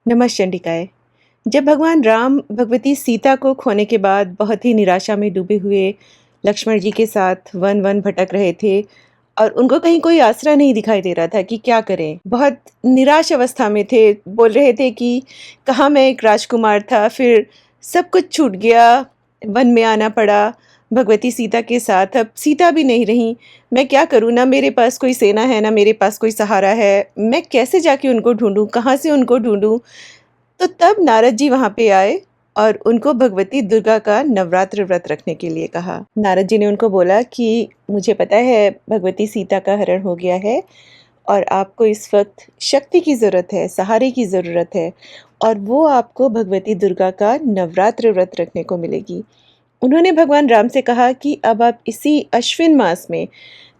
नमः चंडिकाय। जब भगवान राम भगवती सीता को खोने के बाद बहुत ही निराशा में डूबे हुए लक्ष्मण जी के साथ वन वन भटक रहे थे और उनको कहीं कोई आसरा नहीं दिखाई दे रहा था कि क्या करें। बहुत निराश अवस्था में थे। बोल रहे थे कि कहाँ मैं एक राजकुमार था, फिर सब कुछ छूट गया, वन में आना पड़ा भगवती सीता के साथ। अब सीता भी नहीं रही, मैं क्या करूँ? ना मेरे पास कोई सेना है, ना मेरे पास कोई सहारा है। मैं कैसे जाके उनको ढूंढूं, कहाँ से उनको ढूंढूं? तो तब नारद जी वहाँ पे आए और उनको भगवती दुर्गा का नवरात्र व्रत रखने के लिए कहा। नारद जी ने उनको बोला कि मुझे पता है भगवती सीता का हरण हो गया है और आपको इस वक्त शक्ति की ज़रूरत है, सहारे की ज़रूरत है, और वो आपको भगवती दुर्गा का नवरात्र व्रत रखने को मिलेगी। उन्होंने भगवान राम से कहा कि अब आप इसी अश्विन मास में,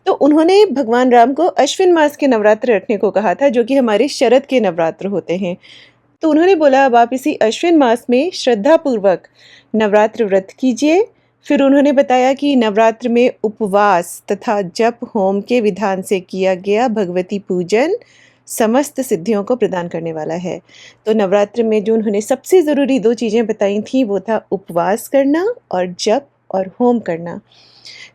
तो उन्होंने भगवान राम को अश्विन मास के नवरात्र रखने को कहा था, जो कि हमारे शरद के नवरात्र होते हैं। तो उन्होंने बोला अब आप इसी अश्विन मास में श्रद्धापूर्वक नवरात्र व्रत कीजिए। फिर उन्होंने बताया कि नवरात्र में उपवास तथा जप होम के विधान से किया गया भगवती पूजन समस्त सिद्धियों को प्रदान करने वाला है। तो नवरात्र में जो उन्होंने सबसे ज़रूरी दो चीज़ें बताई थी वो था उपवास करना और जप और होम करना।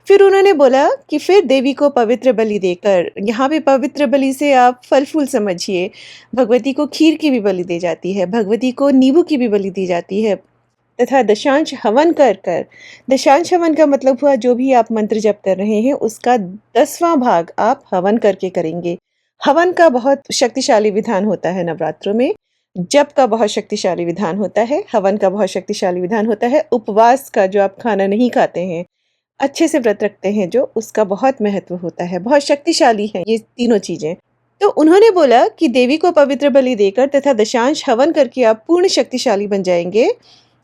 फिर उन्होंने बोला कि फिर देवी को पवित्र बलि देकर, यहाँ पे पवित्र बलि से आप फल फूल समझिए, भगवती को खीर की भी बलि दी जाती है, भगवती को नींबू की भी बलि दी जाती है, तथा दशांश हवन कर कर, दशांश हवन का मतलब हुआ जो भी आप मंत्र जप कर रहे हैं उसका 10वां भाग आप हवन करके करेंगे। हवन का बहुत शक्तिशाली विधान होता है नवरात्रों में, जप का बहुत शक्तिशाली विधान होता है, हवन का बहुत शक्तिशाली विधान होता है, उपवास का जो आप खाना नहीं खाते हैं, अच्छे से व्रत रखते हैं जो, उसका बहुत महत्व होता है, बहुत शक्तिशाली है ये तीनों चीजें। तो उन्होंने बोला कि देवी को पवित्र बलि देकर तथा दशांश हवन करके आप पूर्ण शक्तिशाली बन जाएंगे।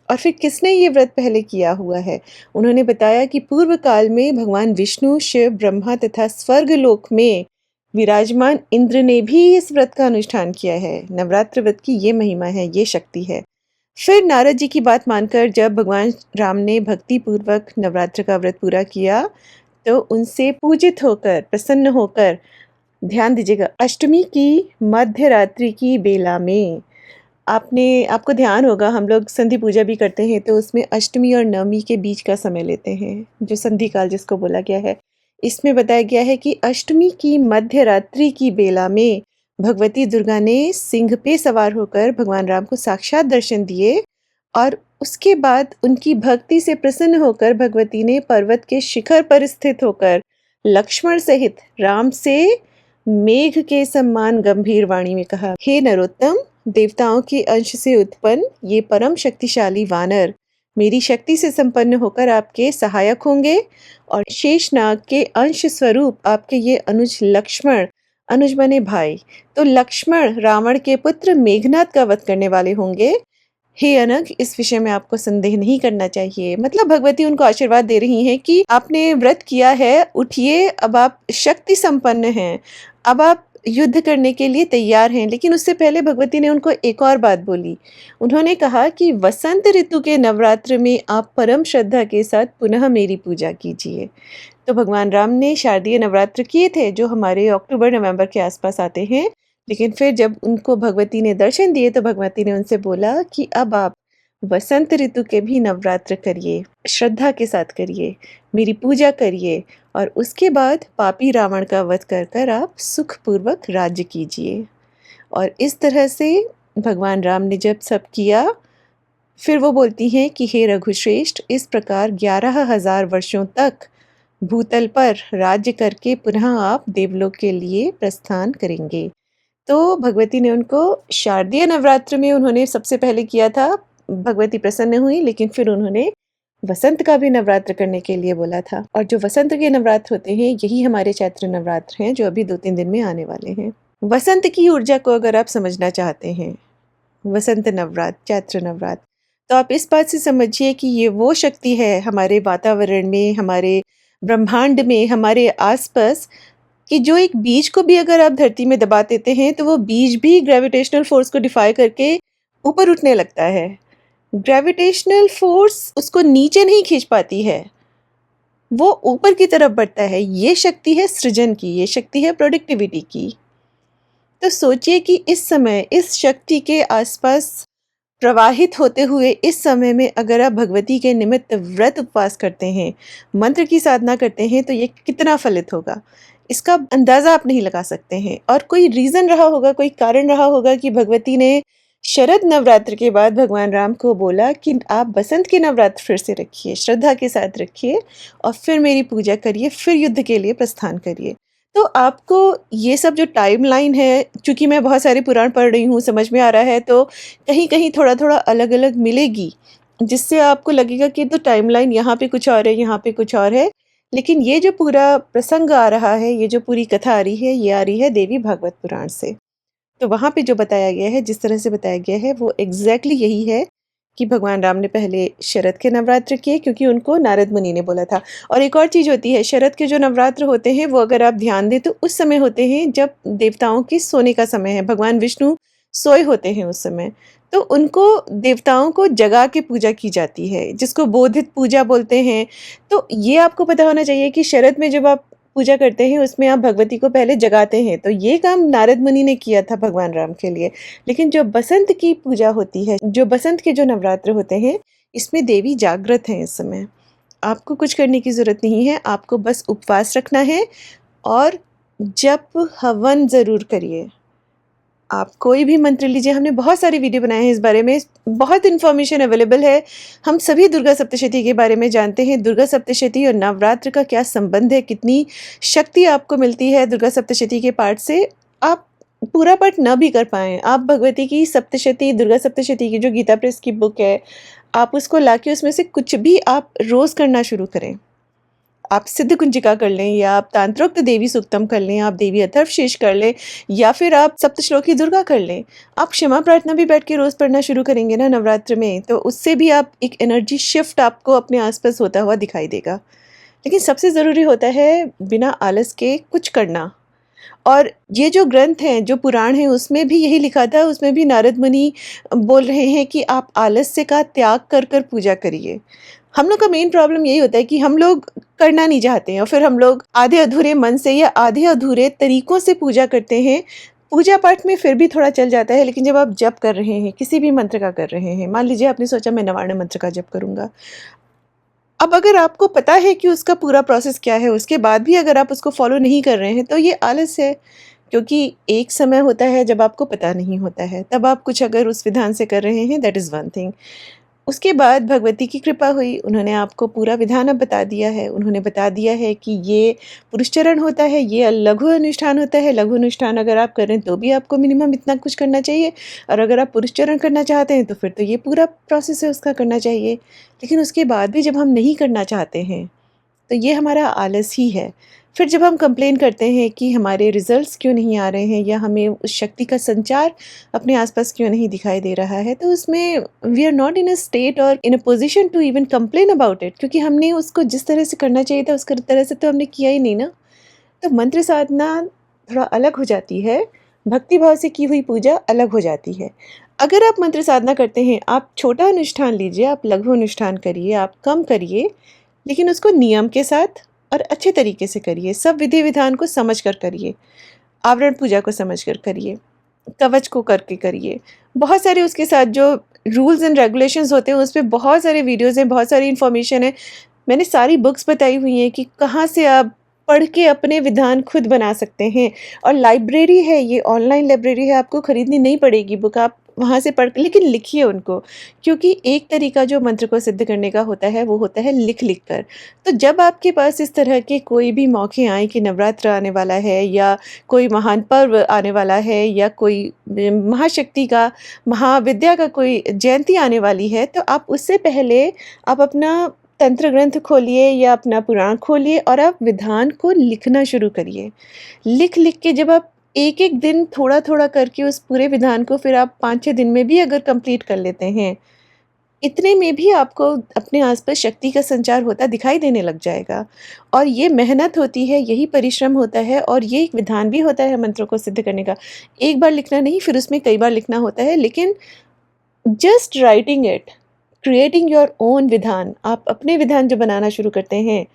और फिर किसने ये व्रत पहले किया हुआ है? उन्होंने बताया कि पूर्व काल में भगवान विष्णु, शिव, ब्रह्मा तथा स्वर्ग लोक में विराजमान इंद्र ने भी इस व्रत का अनुष्ठान किया है। नवरात्र व्रत की ये महिमा है, ये शक्ति है। फिर नारद जी की बात मानकर जब भगवान राम ने भक्ति पूर्वक नवरात्र का व्रत पूरा किया तो उनसे पूजित होकर, प्रसन्न होकर, ध्यान दीजिएगा, अष्टमी की मध्य रात्रि की बेला में, आपको ध्यान होगा हम लोग संधि पूजा भी करते हैं तो उसमें अष्टमी और नवमी के बीच का समय लेते हैं, जो संधि काल जिसको बोला गया है। इसमें बताया गया है कि अष्टमी की मध्य रात्रि की बेला में भगवती दुर्गा ने सिंह पे सवार होकर भगवान राम को साक्षात दर्शन दिए और उसके बाद उनकी भक्ति से प्रसन्न होकर भगवती ने पर्वत के शिखर पर स्थित होकर लक्ष्मण सहित राम से मेघ के समान गंभीर वाणी में कहा, हे नरोत्तम, देवताओं के अंश से उत्पन्न ये परम शक्तिशाली वानर मेरी शक्ति से संपन्न होकर आपके सहायक होंगे और शेषनाग के अंश स्वरूप आपके ये अनुज लक्ष्मण, अनुज बने भाई, तो लक्ष्मण रावण के पुत्र मेघनाथ का वध करने वाले होंगे। हे अनग, इस विषय में आपको संदेह नहीं करना चाहिए। मतलब भगवती उनको आशीर्वाद दे रही हैं कि आपने व्रत किया है, उठिए, अब आप शक्ति संपन्न हैं, अब आप युद्ध करने के लिए तैयार हैं। लेकिन उससे पहले भगवती ने उनको एक और बात बोली। उन्होंने कहा कि वसंत ऋतु के नवरात्र में आप परम श्रद्धा के साथ पुनः मेरी पूजा कीजिए। तो भगवान राम ने शारदीय नवरात्र किए थे जो हमारे अक्टूबर नवंबर के आसपास आते हैं। लेकिन फिर जब उनको भगवती ने दर्शन दिए तो भगवती ने उनसे बोला कि अब आप वसंत ऋतु के भी नवरात्र करिए, श्रद्धा के साथ करिए, मेरी पूजा करिए और उसके बाद पापी रावण का वध कर कर आप सुखपूर्वक राज्य कीजिए। और इस तरह से भगवान राम ने जब सब किया, फिर वो बोलती हैं कि हे रघुश्रेष्ठ, इस प्रकार 11,000 वर्षों तक भूतल पर राज्य करके पुनः आप देवलोक के लिए प्रस्थान करेंगे। तो भगवती ने उनको शारदीय नवरात्र में उन्होंने सबसे पहले किया था, भगवती प्रसन्न हुई, लेकिन फिर उन्होंने वसंत का भी नवरात्र करने के लिए बोला था। और जो वसंत के नवरात्र होते हैं यही हमारे चैत्र नवरात्र हैं जो अभी 2-3 दिन में आने वाले हैं। वसंत की ऊर्जा को अगर आप समझना चाहते हैं, वसंत नवरात्र, चैत्र नवरात्र, तो आप इस बात से समझिए कि ये वो शक्ति है हमारे वातावरण में, हमारे ब्रह्मांड में, हमारे आसपास, कि जो एक बीज को भी अगर आप धरती में दबा देते हैं तो वो बीज भी ग्रेविटेशनल फोर्स को डिफाई करके ऊपर उठने लगता है। ग्रेविटेशनल फोर्स उसको नीचे नहीं खींच पाती है, वो ऊपर की तरफ बढ़ता है। ये शक्ति है सृजन की, ये शक्ति है प्रोडक्टिविटी की। तो सोचिए कि इस समय इस शक्ति के आसपास प्रवाहित होते हुए इस समय में अगर आप भगवती के निमित्त व्रत उपवास करते हैं, मंत्र की साधना करते हैं, तो ये कितना फलित होगा, इसका अंदाज़ा आप नहीं लगा सकते हैं। और कोई रीज़न रहा होगा, कोई कारण रहा होगा कि भगवती ने शरद नवरात्र के बाद भगवान राम को बोला कि आप बसंत के नवरात्र फिर से रखिए, श्रद्धा के साथ रखिए और फिर मेरी पूजा करिए, फिर युद्ध के लिए प्रस्थान करिए। तो आपको ये सब जो टाइमलाइन है, चूँकि मैं बहुत सारे पुराण पढ़ रही हूँ, समझ में आ रहा है, तो कहीं-कहीं थोड़ा-थोड़ा अलग-अलग मिलेगी, जिससे आपको लगेगा कि तो टाइमलाइन यहाँ पे कुछ और है, यहाँ पे कुछ और है। लेकिन ये जो पूरा प्रसंग आ रहा है, ये जो पूरी कथा आ रही है, ये आ रही है देवी भागवत पुराण से। तो वहाँ पे जो बताया गया है, जिस तरह से बताया गया है, वो एग्ज़ैक्टली यही है कि भगवान राम ने पहले शरद के नवरात्र किए क्योंकि उनको नारद मुनि ने बोला था। और एक और चीज़ होती है, शरद के जो नवरात्र होते हैं, वो अगर आप ध्यान दें तो उस समय होते हैं जब देवताओं के सोने का समय है, भगवान विष्णु सोए होते हैं उस समय। तो उनको देवताओं को जगा के पूजा की जाती है, जिसको बोधित पूजा बोलते हैं। तो ये आपको पता होना चाहिए कि शरद में जब आप पूजा करते हैं, उसमें आप भगवती को पहले जगाते हैं, तो ये काम नारद मुनि ने किया था भगवान राम के लिए। लेकिन जो बसंत की पूजा होती है, जो बसंत के जो नवरात्र होते हैं, इसमें देवी जागृत हैं इस समय। आपको कुछ करने की ज़रूरत नहीं है, आपको बस उपवास रखना है और जप हवन ज़रूर करिए। आप कोई भी मंत्र लीजिए, हमने बहुत सारे वीडियो बनाए हैं इस बारे में, बहुत इन्फॉर्मेशन अवेलेबल है। हम सभी दुर्गा सप्तशती के बारे में जानते हैं, दुर्गा सप्तशती और नवरात्र का क्या संबंध है, कितनी शक्ति आपको मिलती है दुर्गा सप्तशती के पाठ से। आप पूरा पाठ ना भी कर पाएँ, आप भगवती की सप्तशती, दुर्गा सप्तशती की जो गीता प्रेस की बुक है, आप उसको लाके उसमें से कुछ भी आप रोज़ करना शुरू करें। आप सिद्ध कुंजिका कर लें या आप तांत्रोक्त देवी सूक्तम कर लें, आप देवी अथर्वशीष कर लें या फिर आप सप्तश्लोकी दुर्गा कर लें। आप क्षमा प्रार्थना भी बैठ के रोज़ पढ़ना शुरू करेंगे ना नवरात्र में, तो उससे भी आप एक एनर्जी शिफ्ट आपको अपने आस-पास होता हुआ दिखाई देगा। लेकिन सबसे ज़रूरी होता है बिना आलस के कुछ करना। और ये जो ग्रंथ हैं, जो पुराण हैं, उसमें भी यही लिखा था, उसमें भी नारद मुनि बोल रहे हैं कि आप आलस्य का त्याग कर कर पूजा करिए। हम लोग का मेन प्रॉब्लम यही होता है कि हम लोग करना नहीं चाहते हैं और फिर हम लोग आधे-अधूरे मन से या आधे-अधूरे तरीकों से पूजा करते हैं। पूजा पाठ में फिर भी थोड़ा चल जाता है, लेकिन जब आप जप कर रहे हैं, किसी भी मंत्र का कर रहे हैं, मान लीजिए आपने सोचा मैं नवार्ण मंत्र का जप करूँगा। अब अगर आपको पता है कि उसका पूरा प्रोसेस क्या है, उसके बाद भी अगर आप उसको फ़ॉलो नहीं कर रहे हैं, तो ये आलस है। क्योंकि एक समय होता है जब आपको पता नहीं होता है, तब आप कुछ अगर उस विधान से कर रहे हैं, दैट इज़ वन थिंग। उसके बाद भगवती की कृपा हुई, उन्होंने आपको पूरा विधान अब बता दिया है। उन्होंने बता दिया है कि ये पुरुषचरण होता है, ये लघु अनुष्ठान होता है। लघु अनुष्ठान अगर आप कर रहे हैं, तो भी आपको मिनिमम इतना कुछ करना चाहिए और अगर आप पुरुषचरण करना चाहते हैं, तो फिर तो ये पूरा प्रोसेस है उसका करना चाहिए। लेकिन उसके बाद भी जब हम नहीं करना चाहते हैं, तो ये हमारा आलस ही है। फिर जब हम कंप्लेन करते हैं कि हमारे रिज़ल्ट्स क्यों नहीं आ रहे हैं या हमें उस शक्ति का संचार अपने आस-पास क्यों नहीं दिखाई दे रहा है, तो उसमें we are not in a state और in a position to even complain about it, क्योंकि हमने उसको जिस तरह से करना चाहिए था, उस तरह से तो हमने किया ही नहीं ना। तो मंत्र साधना थोड़ा अलग हो जाती है, भक्ति भाव से की हुई पूजा अलग हो जाती है। अगर आप मंत्र साधना करते हैं, आप छोटा अनुष्ठान लीजिए, आप लघु अनुष्ठान करिए, आप कम करिए, लेकिन उसको नियम के साथ और अच्छे तरीके से करिए। सब विधि-विधान को समझ कर करिए, आवरण पूजा को समझ कर करिए, कवच को करके करिए। बहुत सारे उसके साथ जो रूल्स एंड रेगुलेशंस होते हैं, उसपे बहुत सारे वीडियोज़ हैं, बहुत सारी इन्फॉर्मेशन है। मैंने सारी बुक्स बताई हुई हैं कि कहाँ से आप पढ़ के अपने विधान खुद बना सकते हैं। और लाइब्रेरी है, ये ऑनलाइन लाइब्रेरी है, आपको खरीदनी नहीं पड़ेगी बुक, आप वहाँ से पढ़ के, लेकिन लिखिए उनको, क्योंकि एक तरीका जो मंत्र को सिद्ध करने का होता है, वो होता है लिख-लिख कर। तो जब आपके पास इस तरह के कोई भी मौके आएँ कि नवरात्र आने वाला है या कोई महान पर्व आने वाला है या कोई महाशक्ति का, महाविद्या का कोई जयंती आने वाली है, तो आप उससे पहले आप अपना तंत्र ग्रंथ खोलिए या अपना पुराण खोलिए और आप विधान को लिखना शुरू करिए। लिख-लिख के जब आप एक-एक दिन थोड़ा-थोड़ा करके उस पूरे विधान को फिर आप 5-6 दिन में भी अगर कंप्लीट कर लेते हैं, इतने में भी आपको अपने आस-पास शक्ति का संचार होता दिखाई देने लग जाएगा। और ये मेहनत होती है, यही परिश्रम होता है और ये एक विधान भी होता है मंत्रों को सिद्ध करने का। एक बार लिखना नहीं, फिर उसमें कई बार लिखना होता है, लेकिन just writing it, creating your own विधान, आप अपने विधान जो बनाना शुरू करते हैं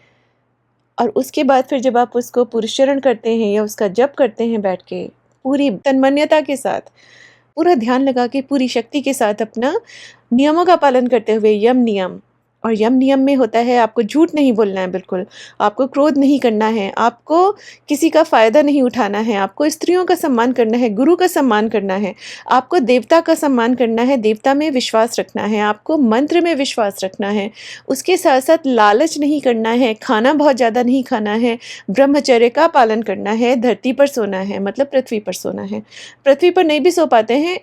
और उसके बाद फिर जब आप उसको पुरस्चरण करते हैं या उसका जप करते हैं बैठ के, पूरी तन्मयता के साथ, पूरा ध्यान लगा के, पूरी शक्ति के साथ अपना नियमों का पालन करते हुए, यम नियम। और यम नियम में होता है आपको झूठ नहीं बोलना है बिल्कुल, आपको क्रोध नहीं करना है, आपको किसी का फ़ायदा नहीं उठाना है, आपको स्त्रियों का सम्मान करना है, गुरु का सम्मान करना है, आपको देवता का सम्मान करना है, देवता में विश्वास रखना है, आपको मंत्र में विश्वास रखना है। उसके साथ-साथ लालच नहीं करना है, खाना बहुत ज़्यादा नहीं खाना है, ब्रह्मचर्य का पालन करना है, धरती पर सोना है, मतलब पृथ्वी पर सोना है। पृथ्वी पर नहीं भी सो पाते हैं,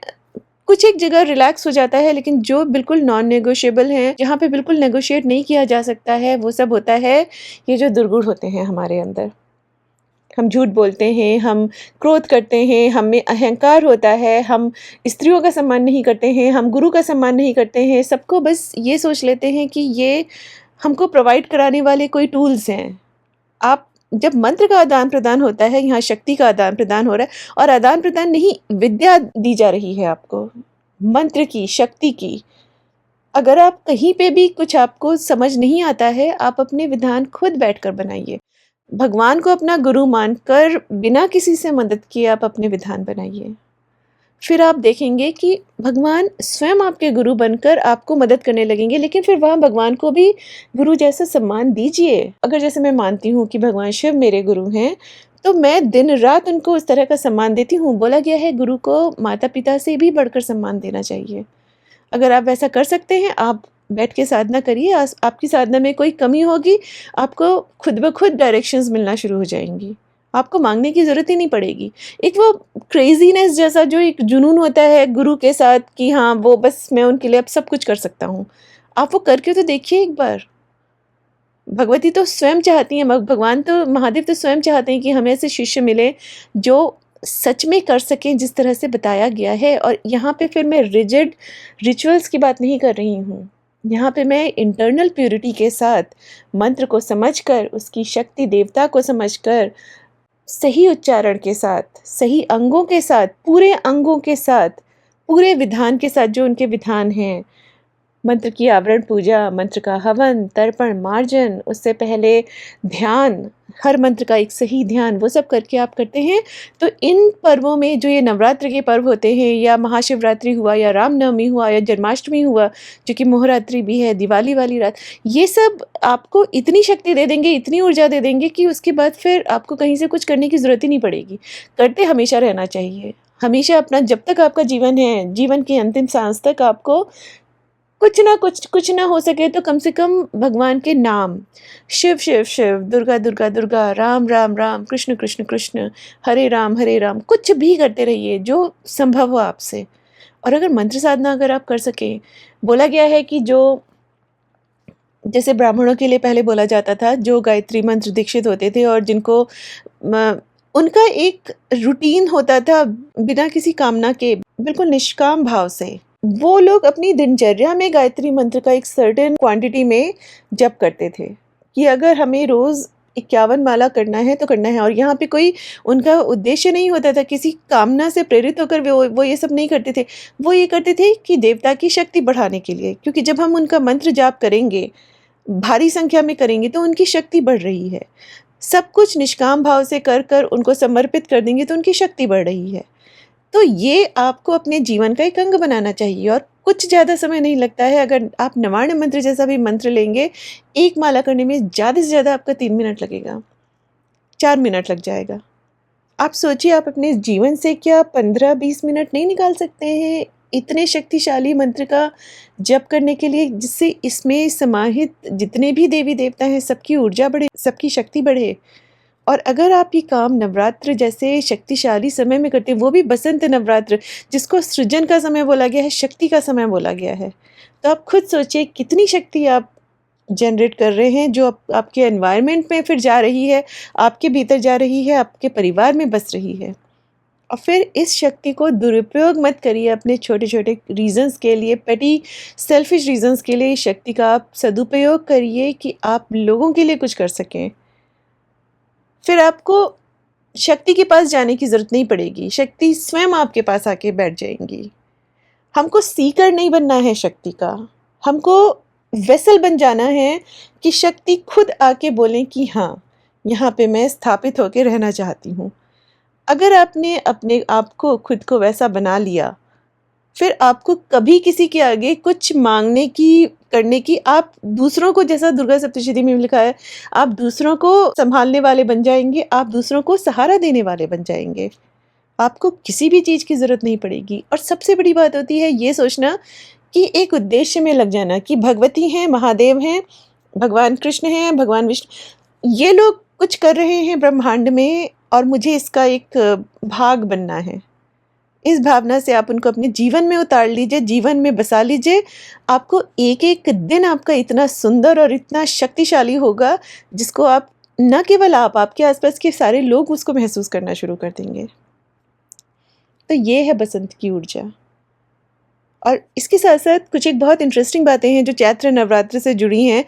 कुछ एक जगह रिलैक्स हो जाता है, लेकिन जो बिल्कुल नॉन नेगोशिएबल है, जहाँ पे बिल्कुल नेगोशिएट नहीं किया जा सकता है, वो सब होता है ये जो दुर्गुण होते हैं हमारे अंदर। हम झूठ बोलते हैं, हम क्रोध करते हैं, हम में अहंकार होता है, हम स्त्रियों का सम्मान नहीं करते हैं, हम गुरु का सम्मान नहीं करते हैं, सबको बस ये सोच लेते हैं कि ये हमको प्रोवाइड कराने वाले कोई टूल्स हैं। आप जब मंत्र का आदान-प्रदान होता है, यहाँ शक्ति का आदान-प्रदान हो रहा है, और आदान-प्रदान नहीं, विद्या दी जा रही है आपको, मंत्र की, शक्ति की। अगर आप कहीं पे भी कुछ आपको समझ नहीं आता है, आप अपने विधान खुद बैठकर बनाइए। भगवान को अपना गुरु मानकर बिना किसी से मदद किए आप अपने विधान बनाइए। फिर आप देखेंगे कि भगवान स्वयं आपके गुरु बनकर आपको मदद करने लगेंगे, लेकिन फिर वहाँ भगवान को भी गुरु जैसा सम्मान दीजिए। अगर जैसे मैं मानती हूँ कि भगवान शिव मेरे गुरु हैं, तो मैं दिन-रात उनको उस तरह का सम्मान देती हूँ। बोला गया है गुरु को माता-पिता से भी बढ़कर सम्मान देना चाहिए। अगर आप वैसा कर सकते हैं, आप बैठ के साधना करिए, आपकी साधना में कोई कमी होगी, आपको खुद ब खुद डायरेक्शंस मिलना शुरू हो जाएँगी। आपको माँगने की ज़रूरत ही नहीं पड़ेगी। एक वो क्रेज़ीनेस जैसा जो एक जुनून होता है गुरु के साथ कि हाँ, वो बस मैं उनके लिए अब सब कुछ कर सकता हूँ। आप वो करके तो देखिए एक बार। भगवती तो स्वयं चाहती हैं, भगवान तो महादेव तो स्वयं चाहते हैं कि हमें ऐसे शिष्य मिले जो सच में कर सकें जिस तरह से बताया गया है। और यहाँ पे फिर मैं रिजिड रिचुअल्स की बात नहीं कर रही हूँ। यहाँ पे मैं इंटरनल प्यूरिटी के साथ मंत्र को समझकर, उसकी शक्ति देवता को समझकर, सही उच्चारण के साथ, सही अंगों के साथ, पूरे अंगों के साथ, पूरे विधान के साथ जो उनके विधान हैं, मंत्र की आवरण पूजा, मंत्र का हवन, तर्पण, मार्जन, उससे पहले ध्यान, हर मंत्र का एक सही ध्यान, वो सब करके आप करते हैं, तो इन पर्वों में जो ये नवरात्र के पर्व होते हैं, या महाशिवरात्रि हुआ, या रामनवमी हुआ, या जन्माष्टमी हुआ, जो कि मोहरात्रि भी है, दिवाली वाली रात, ये सब आपको इतनी शक्ति दे देंगे, इतनी ऊर्जा दे देंगे कि उसके बाद फिर आपको कहीं से कुछ करने की ज़रूरत ही नहीं पड़ेगी। करते हमेशा रहना चाहिए। हमेशा अपना, जब तक आपका जीवन है, जीवन की अंतिम साँस तक आपको कुछ ना हो सके तो कम से कम भगवान के नाम, शिव शिव शिव, दुर्गा दुर्गा दुर्गा, राम राम राम, कृष्ण कृष्ण कृष्ण, हरे राम, कुछ भी करते रहिए जो संभव हो आपसे। और अगर मंत्र साधना अगर आप कर सकें, बोला गया है कि जो, जैसे ब्राह्मणों के लिए पहले बोला जाता था, जो गायत्री मंत्र दीक्षित होते थे और जिनको उनका एक रूटीन होता था बिना किसी कामना के, बिल्कुल निष्काम भाव से, वो लोग अपनी दिनचर्या में गायत्री मंत्र का एक सर्टेन क्वांटिटी में जप करते थे कि अगर हमें रोज़ 51 माला करना है तो करना है। और यहाँ पे कोई उनका उद्देश्य नहीं होता था, किसी कामना से प्रेरित होकर वो ये सब नहीं करते थे। वो ये करते थे कि देवता की शक्ति बढ़ाने के लिए, क्योंकि जब हम उनका मंत्र जाप करेंगे, भारी संख्या में करेंगे, तो उनकी शक्ति बढ़ रही है। सब कुछ निष्काम भाव से कर उनको समर्पित कर देंगे तो उनकी शक्ति बढ़ रही है। तो ये आपको अपने जीवन का एक अंग बनाना चाहिए, और कुछ ज़्यादा समय नहीं लगता है। अगर आप नवार्ण मंत्र जैसा भी मंत्र लेंगे, एक माला करने में ज़्यादा से ज़्यादा आपका 3 मिनट लगेगा, 4 मिनट लग जाएगा। आप सोचिए, आप अपने जीवन से क्या 15-20 मिनट नहीं निकाल सकते हैं इतने शक्तिशाली मंत्र का जप करने के लिए, जिससे इसमें समाहित जितने भी देवी देवता हैं सबकी ऊर्जा बढ़े, सबकी शक्ति बढ़े। और अगर आप ये काम नवरात्र जैसे शक्तिशाली समय में करते हैं, वो भी बसंत नवरात्र, जिसको सृजन का समय बोला गया है, शक्ति का समय बोला गया है, तो आप खुद सोचिए कितनी शक्ति आप जनरेट कर रहे हैं, जो आपके एनवायरनमेंट में फिर जा रही है, आपके भीतर जा रही है, आपके परिवार में बस रही है। और फिर इस शक्ति को दुरुपयोग मत करिए अपने छोटे-छोटे रीज़न्स के लिए, पेटी सेल्फिश रीज़न्स के लिए। इस शक्ति का आप सदुपयोग करिए कि आप लोगों के लिए कुछ कर सकें। फिर आपको शक्ति के पास जाने की ज़रूरत नहीं पड़ेगी, शक्ति स्वयं आपके पास आके बैठ जाएँगी। हमको सीकर नहीं बनना है शक्ति का, हमको वेसल बन जाना है कि शक्ति खुद आके बोलें कि हाँ, यहाँ पे मैं स्थापित होके रहना चाहती हूँ। अगर आपने अपने आप को खुद को वैसा बना लिया, फिर आपको कभी किसी के आगे कुछ माँगने की, करने की, आप दूसरों को, जैसा दुर्गा सप्तशती में लिखा है, आप दूसरों को सँभालने वाले बन जाएँगे, आप दूसरों को सहारा देने वाले बन जाएँगे। आपको किसी भी चीज़ की ज़रूरत नहीं पड़ेगी। और सबसे बड़ी बात होती है ये सोचना कि एक उद्देश्य में लग जाना कि भगवती हैं, महादेव हैं, भगवान कृष्ण हैं, भगवान विष्णु, ये लोग कुछ कर रहे हैं ब्रह्मांड में और मुझे इसका एक भाग बनना है। इस भावना से आप उनको अपने जीवन में उतार लीजिए, जीवन में बसा लीजिए। आपको एक-एक दिन आपका इतना सुंदर और इतना शक्तिशाली होगा, जिसको आप, न केवल आप, आपके आस-पास के सारे लोग उसको महसूस करना शुरू कर देंगे। तो ये है बसंत की ऊर्जा। और इसके साथ-साथ कुछ एक बहुत इंटरेस्टिंग बातें हैं जो चैत्र नवरात्र से जुड़ी हैं।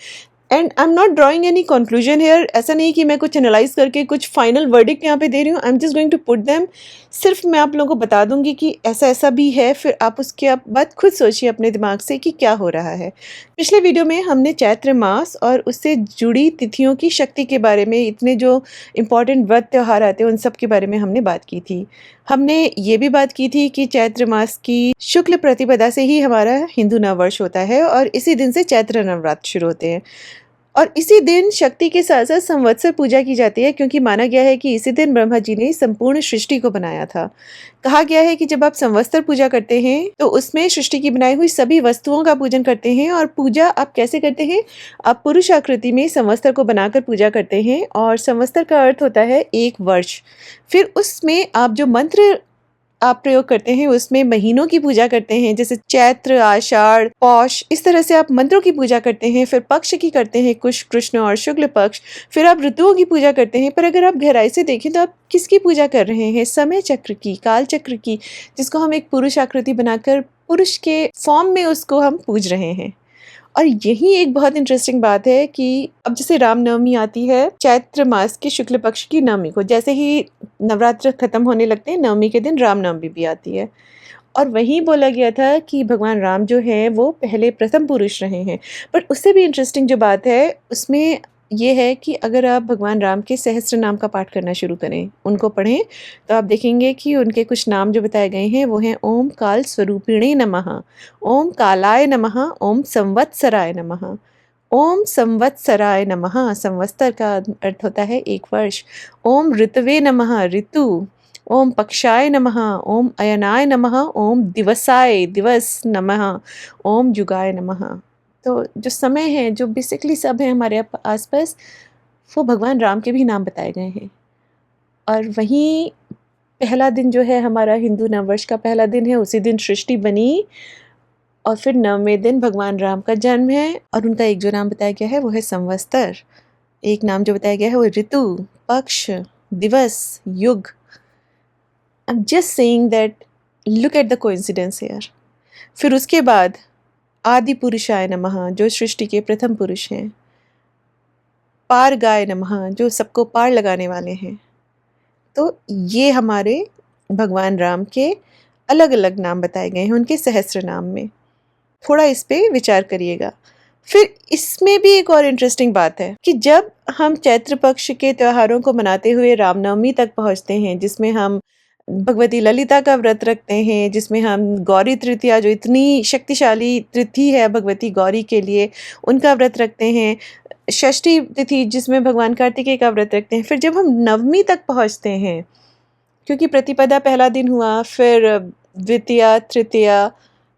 And I am not drawing any conclusion here. ऐसा नहीं कि मैं कुछ एनालाइज़ करके कुछ फाइनल वर्डिक्ट यहाँ पे दे रही हूँ। I am just going to put them. सिर्फ मैं आप लोगों को बता दूँगी कि ऐसा-ऐसा भी है, फिर आप उसके आप बाद खुद सोचिए अपने दिमाग से कि क्या हो रहा है। पिछले वीडियो में हमने चैत्र मास और उससे जुड़ी तिथियों की शक्ति के बारे में, इतने जो इम्पोर्टेंट व्रत त्योहार आते हैं उन सब के बारे में हमने बात की थी। हमने ये भी बात की थी कि चैत्र मास की शुक्ल प्रतिपदा से ही हमारा हिंदू नववर्ष होता है और इसी दिन से चैत्र नवरात्र शुरू होते हैं। और इसी दिन शक्ति के साथ-साथ संवत्सर पूजा की जाती है, क्योंकि माना गया है कि इसी दिन ब्रह्मा जी ने संपूर्ण सृष्टि को बनाया था। कहा गया है कि जब आप संवत्सर पूजा करते हैं, तो उसमें सृष्टि की बनाई हुई सभी वस्तुओं का पूजन करते हैं। और पूजा आप कैसे करते हैं? आप पुरुष आकृति में संवत्सर को बनाकर पूजा करते हैं और संवत्सर का अर्थ होता है 1 वर्ष। फिर उसमें आप जो मंत्र आप प्रयोग करते हैं, उसमें महीनों की पूजा करते हैं, जैसे चैत्र, आषाढ़, पौष, इस तरह से आप मंत्रों की पूजा करते हैं। फिर पक्ष की करते हैं, कुश, कृष्ण और शुक्ल पक्ष। फिर आप ऋतुओं की पूजा करते हैं। पर अगर आप गहराई से देखें तो आप किसकी पूजा कर रहे हैं? समय चक्र की, काल चक्र की, जिसको हम एक पुरुष आकृति बनाकर पुरुष के फॉर्म में उसको हम पूज रहे हैं। और यही एक बहुत इंटरेस्टिंग बात है कि अब जैसे रामनवमी आती है चैत्र मास के शुक्ल पक्ष की नवमी को, जैसे ही नवरात्र खत्म होने लगते हैं, नवमी के दिन रामनवमी भी आती है। और वहीं बोला गया था कि भगवान राम जो हैं वो पहले प्रथम पुरुष रहे हैं। पर उससे भी इंटरेस्टिंग जो बात है उसमें ये है कि अगर आप भगवान राम के सहस्त्र नाम का पाठ करना शुरू करें, उनको पढ़ें, तो आप देखेंगे कि उनके कुछ नाम जो बताए गए हैं वो हैं ओम काल स्वरूपिणे नमः, ओम कालाय नमः, ओम संवत्सराय नमः। ओम संवत्सराय नमः, संवत्सर का अर्थ होता है 1 वर्ष। ओम ऋतवे नमः, ऋतु। ओम पक्षाय नमः, ओम अयनाय नमः, ओम दिवसाय, दिवस नमः, ओम युगाय नमः। तो जो समय है, जो बेसिकली सब है हमारे आसपास, वो भगवान राम के भी नाम बताए गए हैं। और वहीं पहला दिन जो है हमारा हिंदू नववर्ष का पहला दिन है, उसी दिन सृष्टि बनी। और फिर 9वें दिन भगवान राम का जन्म है और उनका एक जो नाम बताया गया है वो है संवत्सर। एक नाम जो बताया गया है वो ऋतु, पक्ष, दिवस, युग। आई am just saying that look at the coincidence here. फिर उसके बाद आदि पुरुषाय नमः, जो सृष्टि के प्रथम पुरुष हैं। पार गाय नमः, जो सबको पार लगाने वाले हैं। तो ये हमारे भगवान राम के अलग-अलग नाम बताए गए हैं उनके सहस्त्र नाम में। थोड़ा इस पे विचार करिएगा। फिर इसमें भी एक और इंटरेस्टिंग बात है कि जब हम चैत्र पक्ष के त्योहारों को मनाते हुए रामनवमी तक पहुँचते हैं, जिसमें हम भगवती ललिता का व्रत रखते हैं, जिसमें हम गौरी तृतीया, जो इतनी शक्तिशाली तिथि है भगवती गौरी के लिए, उनका व्रत रखते हैं। षष्ठी तिथि जिसमें भगवान कार्तिकेय का व्रत रखते हैं। फिर जब हम नवमी तक पहुँचते हैं, क्योंकि प्रतिपदा पहला दिन हुआ, फिर द्वितीया, तृतीया,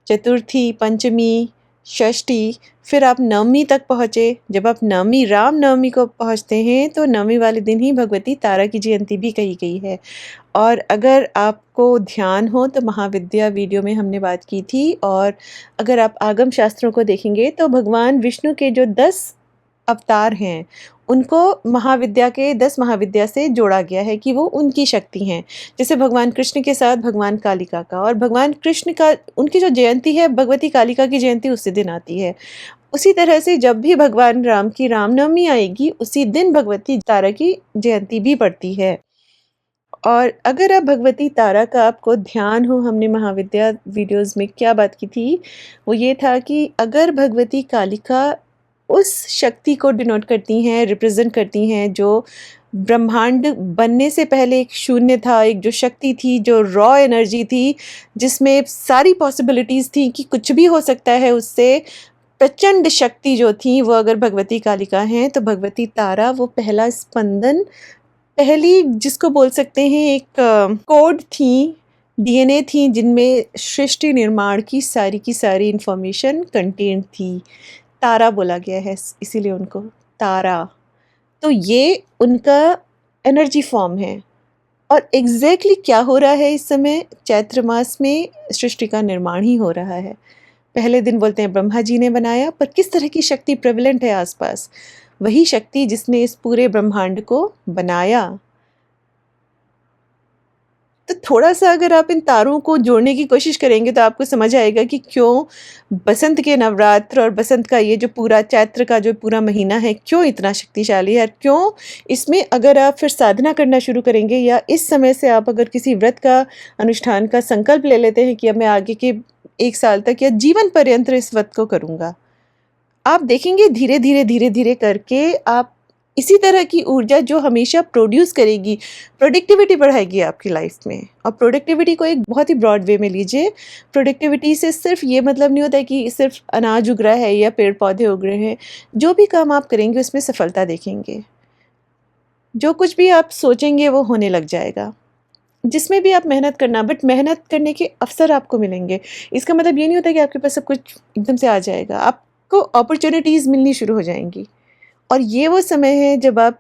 चतुर्थी, पंचमी, षष्ठी, फिर आप नवमी तक पहुँचे। जब आप नवमी, राम नवमी को पहुँचते हैं, तो नवमी वाले दिन ही भगवती तारा की जयंती भी कही गई है। और अगर आपको ध्यान हो तो महाविद्या वीडियो में हमने बात की थी, और अगर आप आगम शास्त्रों को देखेंगे तो भगवान विष्णु के जो 10 अवतार हैं, उनको महाविद्या के 10 महाविद्या से जोड़ा गया है कि वो उनकी शक्ति हैं। जैसे भगवान कृष्ण के साथ भगवान कालिका का, और भगवान कृष्ण का, उनकी जो जयंती है भगवती कालिका की जयंती उसी दिन आती है। उसी तरह से जब भी भगवान राम की रामनवमी आएगी, उसी दिन भगवती तारा की जयंती भी पड़ती है। और अगर आप भगवती तारा का आपको ध्यान हो, हमने महाविद्या वीडियोज़ में क्या बात की थी, वो ये था कि अगर भगवती कालिका उस शक्ति को डिनोट करती हैं, रिप्रेजेंट करती हैं जो ब्रह्मांड बनने से पहले एक शून्य था, एक जो शक्ति थी, जो रॉ एनर्जी थी, जिसमें सारी पॉसिबिलिटीज़ थी कि कुछ भी हो सकता है उससे। प्रचंड शक्ति जो थी वो अगर भगवती कालिका हैं, तो भगवती तारा वो पहला स्पंदन, पहली जिसको बोल सकते हैं एक कोड थी, डीएनए थी, जिनमें सृष्टि निर्माण की सारी इन्फॉर्मेशन कंटेंट थी। तारा बोला गया है इसीलिए उनको तारा। तो ये उनका एनर्जी फॉर्म है। और एग्जैक्टली क्या हो रहा है इस समय? चैत्र मास में सृष्टि का निर्माण ही हो रहा है। पहले दिन बोलते हैं ब्रह्मा जी ने बनाया, पर किस तरह की शक्ति प्रेवलेंट है आसपास? वही शक्ति जिसने इस पूरे ब्रह्मांड को बनाया। तो थोड़ा-सा अगर आप इन तारों को जोड़ने की कोशिश करेंगे तो आपको समझ आएगा कि क्यों बसंत के नवरात्र और बसंत का ये जो पूरा चैत्र का जो पूरा महीना है, क्यों इतना शक्तिशाली है। क्यों इसमें अगर आप फिर साधना करना शुरू करेंगे, या इस समय से आप अगर किसी व्रत का अनुष्ठान का संकल्प ले लेते हैं कि अब मैं आगे के 1 साल तक या जीवन पर्यंत इस व्रत को करूँगा। आप देखेंगे धीरे-धीरे करके आप इसी तरह की ऊर्जा जो हमेशा प्रोड्यूस करेगी, प्रोडक्टिविटी बढ़ाएगी आपकी लाइफ में। और प्रोडक्टिविटी को एक बहुत ही ब्रॉड वे में लीजिए। प्रोडक्टिविटी से सिर्फ ये मतलब नहीं होता है कि सिर्फ अनाज उग रहा है या पेड़-पौधे उग रहे हैं। जो भी काम आप करेंगे उसमें सफलता देखेंगे। जो कुछ भी आप सोचेंगे वो होने लग जाएगा। जिसमें भी आप मेहनत करना, बट मेहनत करने के अवसर आपको मिलेंगे। इसका मतलब ये नहीं होता कि आपके पास सब कुछ एकदम से आ जाएगा। आपको अपॉर्च्युनिटीज़ मिलनी शुरू हो जाएंगी, और ये वो समय है जब आप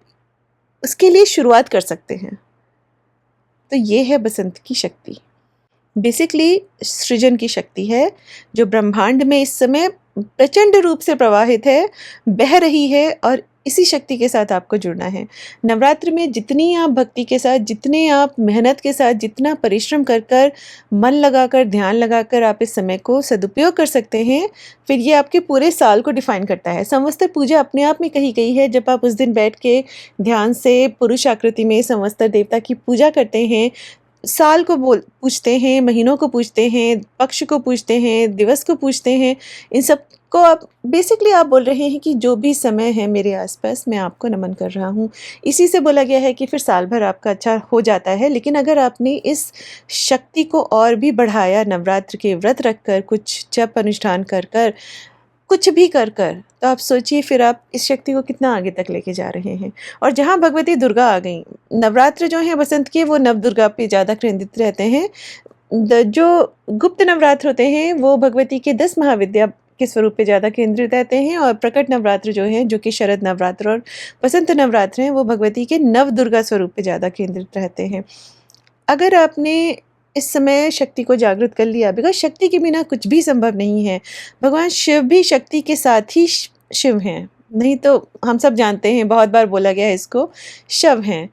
उसके लिए शुरुआत कर सकते हैं। तो ये है बसंत की शक्ति। बेसिकली सृजन की शक्ति है जो ब्रह्मांड में इस समय प्रचंड रूप से प्रवाहित है, बह रही है, और इसी शक्ति के साथ आपको जुड़ना है। नवरात्र में जितनी आप भक्ति के साथ, जितने आप मेहनत के साथ, जितना परिश्रम कर कर, मन लगाकर, ध्यान लगाकर आप इस समय को सदुपयोग कर सकते हैं, फिर ये आपके पूरे साल को डिफाइन करता है। संवत्सर पूजा अपने आप में कही गई है। जब आप उस दिन बैठ के ध्यान से पुरुष आकृति में संवत्सर देवता की पूजा करते हैं, साल को पूछते हैं, महीनों को पूछते हैं, पक्ष को पूछते हैं, दिवस को पूछते हैं, इन सब को आप बेसिकली आप बोल रहे हैं कि जो भी समय है मेरे आसपास, मैं आपको नमन कर रहा हूँ। इसी से बोला गया है कि फिर साल भर आपका अच्छा हो जाता है। लेकिन अगर आपने इस शक्ति को और भी बढ़ाया, नवरात्र के व्रत रखकर, कुछ जप अनुष्ठान कर कर, कुछ भी कर कर, तो आप सोचिए फिर आप इस शक्ति को कितना आगे तक लेके जा रहे हैं। और जहाँ भगवती दुर्गा आ गई, नवरात्र जो हैं बसंत के, वो नव दुर्गा पे ज़्यादा केंद्रित रहते हैं। जो गुप्त नवरात्र होते हैं वो भगवती के 10 महाविद्या के स्वरूप पे ज़्यादा केंद्रित रहते हैं, और प्रकट नवरात्र जो हैं, जो कि शरद नवरात्र और बसंत नवरात्र हैं, वो भगवती के नव दुर्गा स्वरूप पे ज़्यादा केंद्रित रहते हैं। अगर आपने इस समय शक्ति को जागृत कर लिया, बिकॉज शक्ति के बिना कुछ भी संभव नहीं है। भगवान शिव भी शक्ति के साथ ही शिव हैं, नहीं तो हम सब जानते हैं, बहुत बार बोला गया है इसको, शव हैं।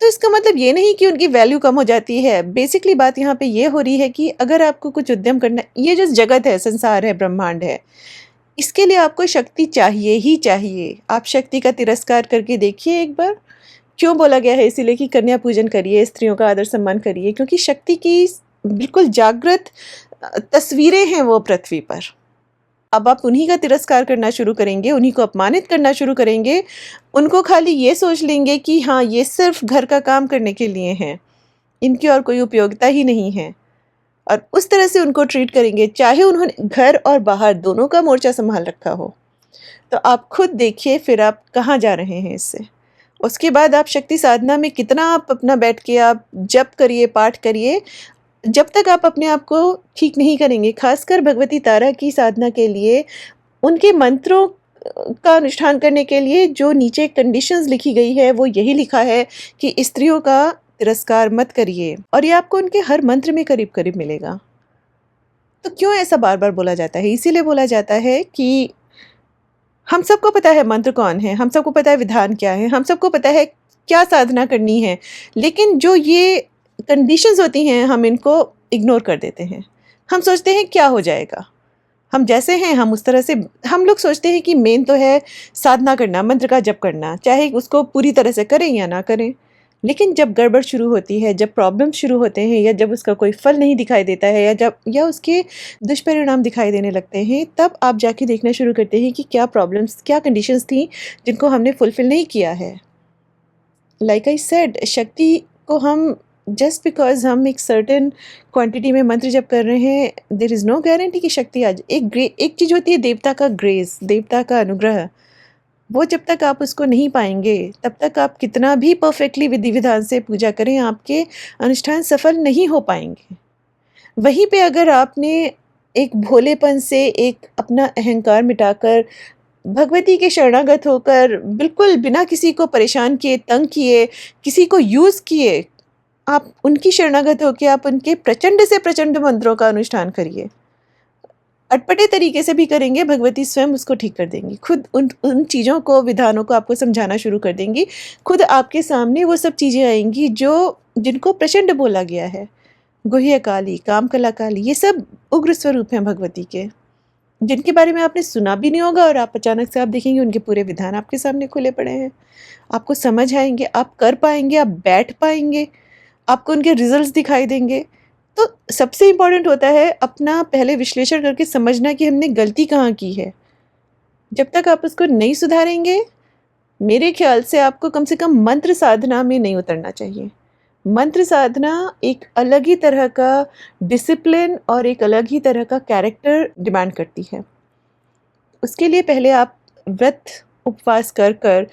तो इसका मतलब ये नहीं कि उनकी वैल्यू कम हो जाती है। बेसिकली बात यहाँ पे ये हो रही है कि अगर आपको कुछ उद्यम करना, ये जो जगत है, संसार है, ब्रह्मांड है, इसके लिए आपको शक्ति चाहिए ही चाहिए। आप शक्ति का तिरस्कार करके देखिए एक बार। क्यों बोला गया है? इसीलिए कि कन्या पूजन करिए, स्त्रियों का आदर सम्मान करिए, क्योंकि शक्ति की बिल्कुल जागृत तस्वीरें हैं वो पृथ्वी पर। अब आप उन्हीं का तिरस्कार करना शुरू करेंगे, उन्हीं को अपमानित करना शुरू करेंगे, उनको खाली ये सोच लेंगे कि हाँ, ये सिर्फ घर का काम करने के लिए हैं, इनकी और कोई उपयोगिता ही नहीं है, और उस तरह से उनको ट्रीट करेंगे, चाहे उन्होंने घर और बाहर दोनों का मोर्चा संभाल रखा हो। तो आप खुद देखिए फिर आप कहाँ जा रहे हैं इससे। उसके बाद आप शक्ति साधना में कितना आप अपना बैठ के आप जप करिए, पाठ करिए, जब तक आप अपने आप को ठीक नहीं करेंगे। खासकर भगवती तारा की साधना के लिए, उनके मंत्रों का अनुष्ठान करने के लिए जो नीचे कंडीशंस लिखी गई है, वो यही लिखा है कि स्त्रियों का तिरस्कार मत करिए, और ये आपको उनके हर मंत्र में करीब करीब मिलेगा। तो क्यों ऐसा बार बार बोला जाता है? इसीलिए बोला जाता है कि हम सबको पता है मंत्र कौन है, हम सबको पता है विधान क्या है, हम सबको पता है क्या साधना करनी है, लेकिन जो ये कंडीशंस होती हैं, हम इनको इग्नोर कर देते हैं। हम सोचते हैं क्या हो जाएगा, हम जैसे हैं हम उस तरह से, हम लोग सोचते हैं कि मेन तो है साधना करना, मंत्र का जप करना, चाहे उसको पूरी तरह से करें या ना करें। लेकिन जब गड़बड़ शुरू होती है, जब प्रॉब्लम शुरू होते हैं, या जब उसका कोई फल नहीं दिखाई देता है, या उसके दुष्परिणाम दिखाई देने लगते हैं, तब आप जाके देखना शुरू करते हैं कि क्या प्रॉब्लम्स, क्या कंडीशंस थी जिनको हमने फुलफिल नहीं किया है। लाइक आई सेड, शक्ति को हम जस्ट बिकॉज हम एक सर्टेन क्वांटिटी में मंत्र जप कर रहे हैं, देयर इज़ नो गारंटी कि शक्ति आज एक चीज़ होती है देवता का ग्रेस, देवता का अनुग्रह। वो जब तक आप उसको नहीं पाएंगे तब तक आप कितना भी परफेक्टली विधि विधान से पूजा करें, आपके अनुष्ठान सफल नहीं हो पाएंगे। वहीं पे अगर आपने एक भोलेपन से एक अपना अहंकार मिटाकर भगवती के शरणागत होकर बिल्कुल बिना किसी को परेशान किए, तंग किए, किसी को यूज़ किए, आप उनकी शरणागत होकर आप उनके प्रचंड से प्रचंड मंत्रों का अनुष्ठान करिए। अटपटे तरीके से भी करेंगे, भगवती स्वयं उसको ठीक कर देंगी। खुद उन उन चीज़ों को, विधानों को आपको समझाना शुरू कर देंगी। खुद आपके सामने वो सब चीज़ें आएंगी जिनको प्रचंड बोला गया है। गुह्य काली, कामकला काली, ये सब उग्र स्वरूप हैं भगवती के, जिनके बारे में आपने सुना भी नहीं होगा और आप अचानक से आप देखेंगे उनके पूरे विधान आपके सामने खुले पड़े हैं। आपको समझ आएंगे, आप कर पाएंगे, आप बैठ पाएंगे, आपको उनके रिजल्ट्स दिखाई देंगे। तो सबसे इम्पोर्टेंट होता है अपना पहले विश्लेषण करके समझना कि हमने गलती कहाँ की है। जब तक आप उसको नहीं सुधारेंगे, मेरे ख्याल से आपको कम से कम मंत्र साधना में नहीं उतरना चाहिए। मंत्र साधना एक अलग ही तरह का डिसिप्लिन और एक अलग ही तरह का कैरेक्टर डिमांड करती है। उसके लिए पहले आप व्रत उपवास कर कर,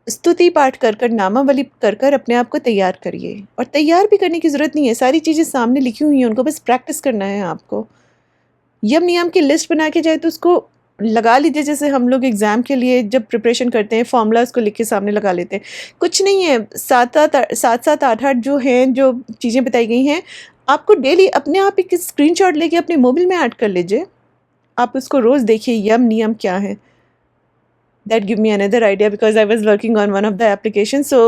स्तुति पाठ कर कर, नामावली कर कर अपने आप को तैयार करिए। और तैयार भी करने की ज़रूरत नहीं है, सारी चीज़ें सामने लिखी हुई हैं, उनको बस प्रैक्टिस करना है आपको। यम नियम की लिस्ट बना के जाए तो उसको लगा लीजिए, जैसे हम लोग एग्ज़ाम के लिए जब प्रिपरेशन करते हैं फॉर्मूलाज को लिख के सामने लगा लेते हैं। कुछ नहीं है, सात सात आठ आठ जो हैं, जो चीज़ें बताई गई हैं, आपको डेली अपने आप एक स्क्रीनशॉट लेके अपने मोबाइल में ऐड कर लीजिए। आप उसको रोज़ देखिए यम नियम क्या है। That give me another idea because I was working on one of the applications, so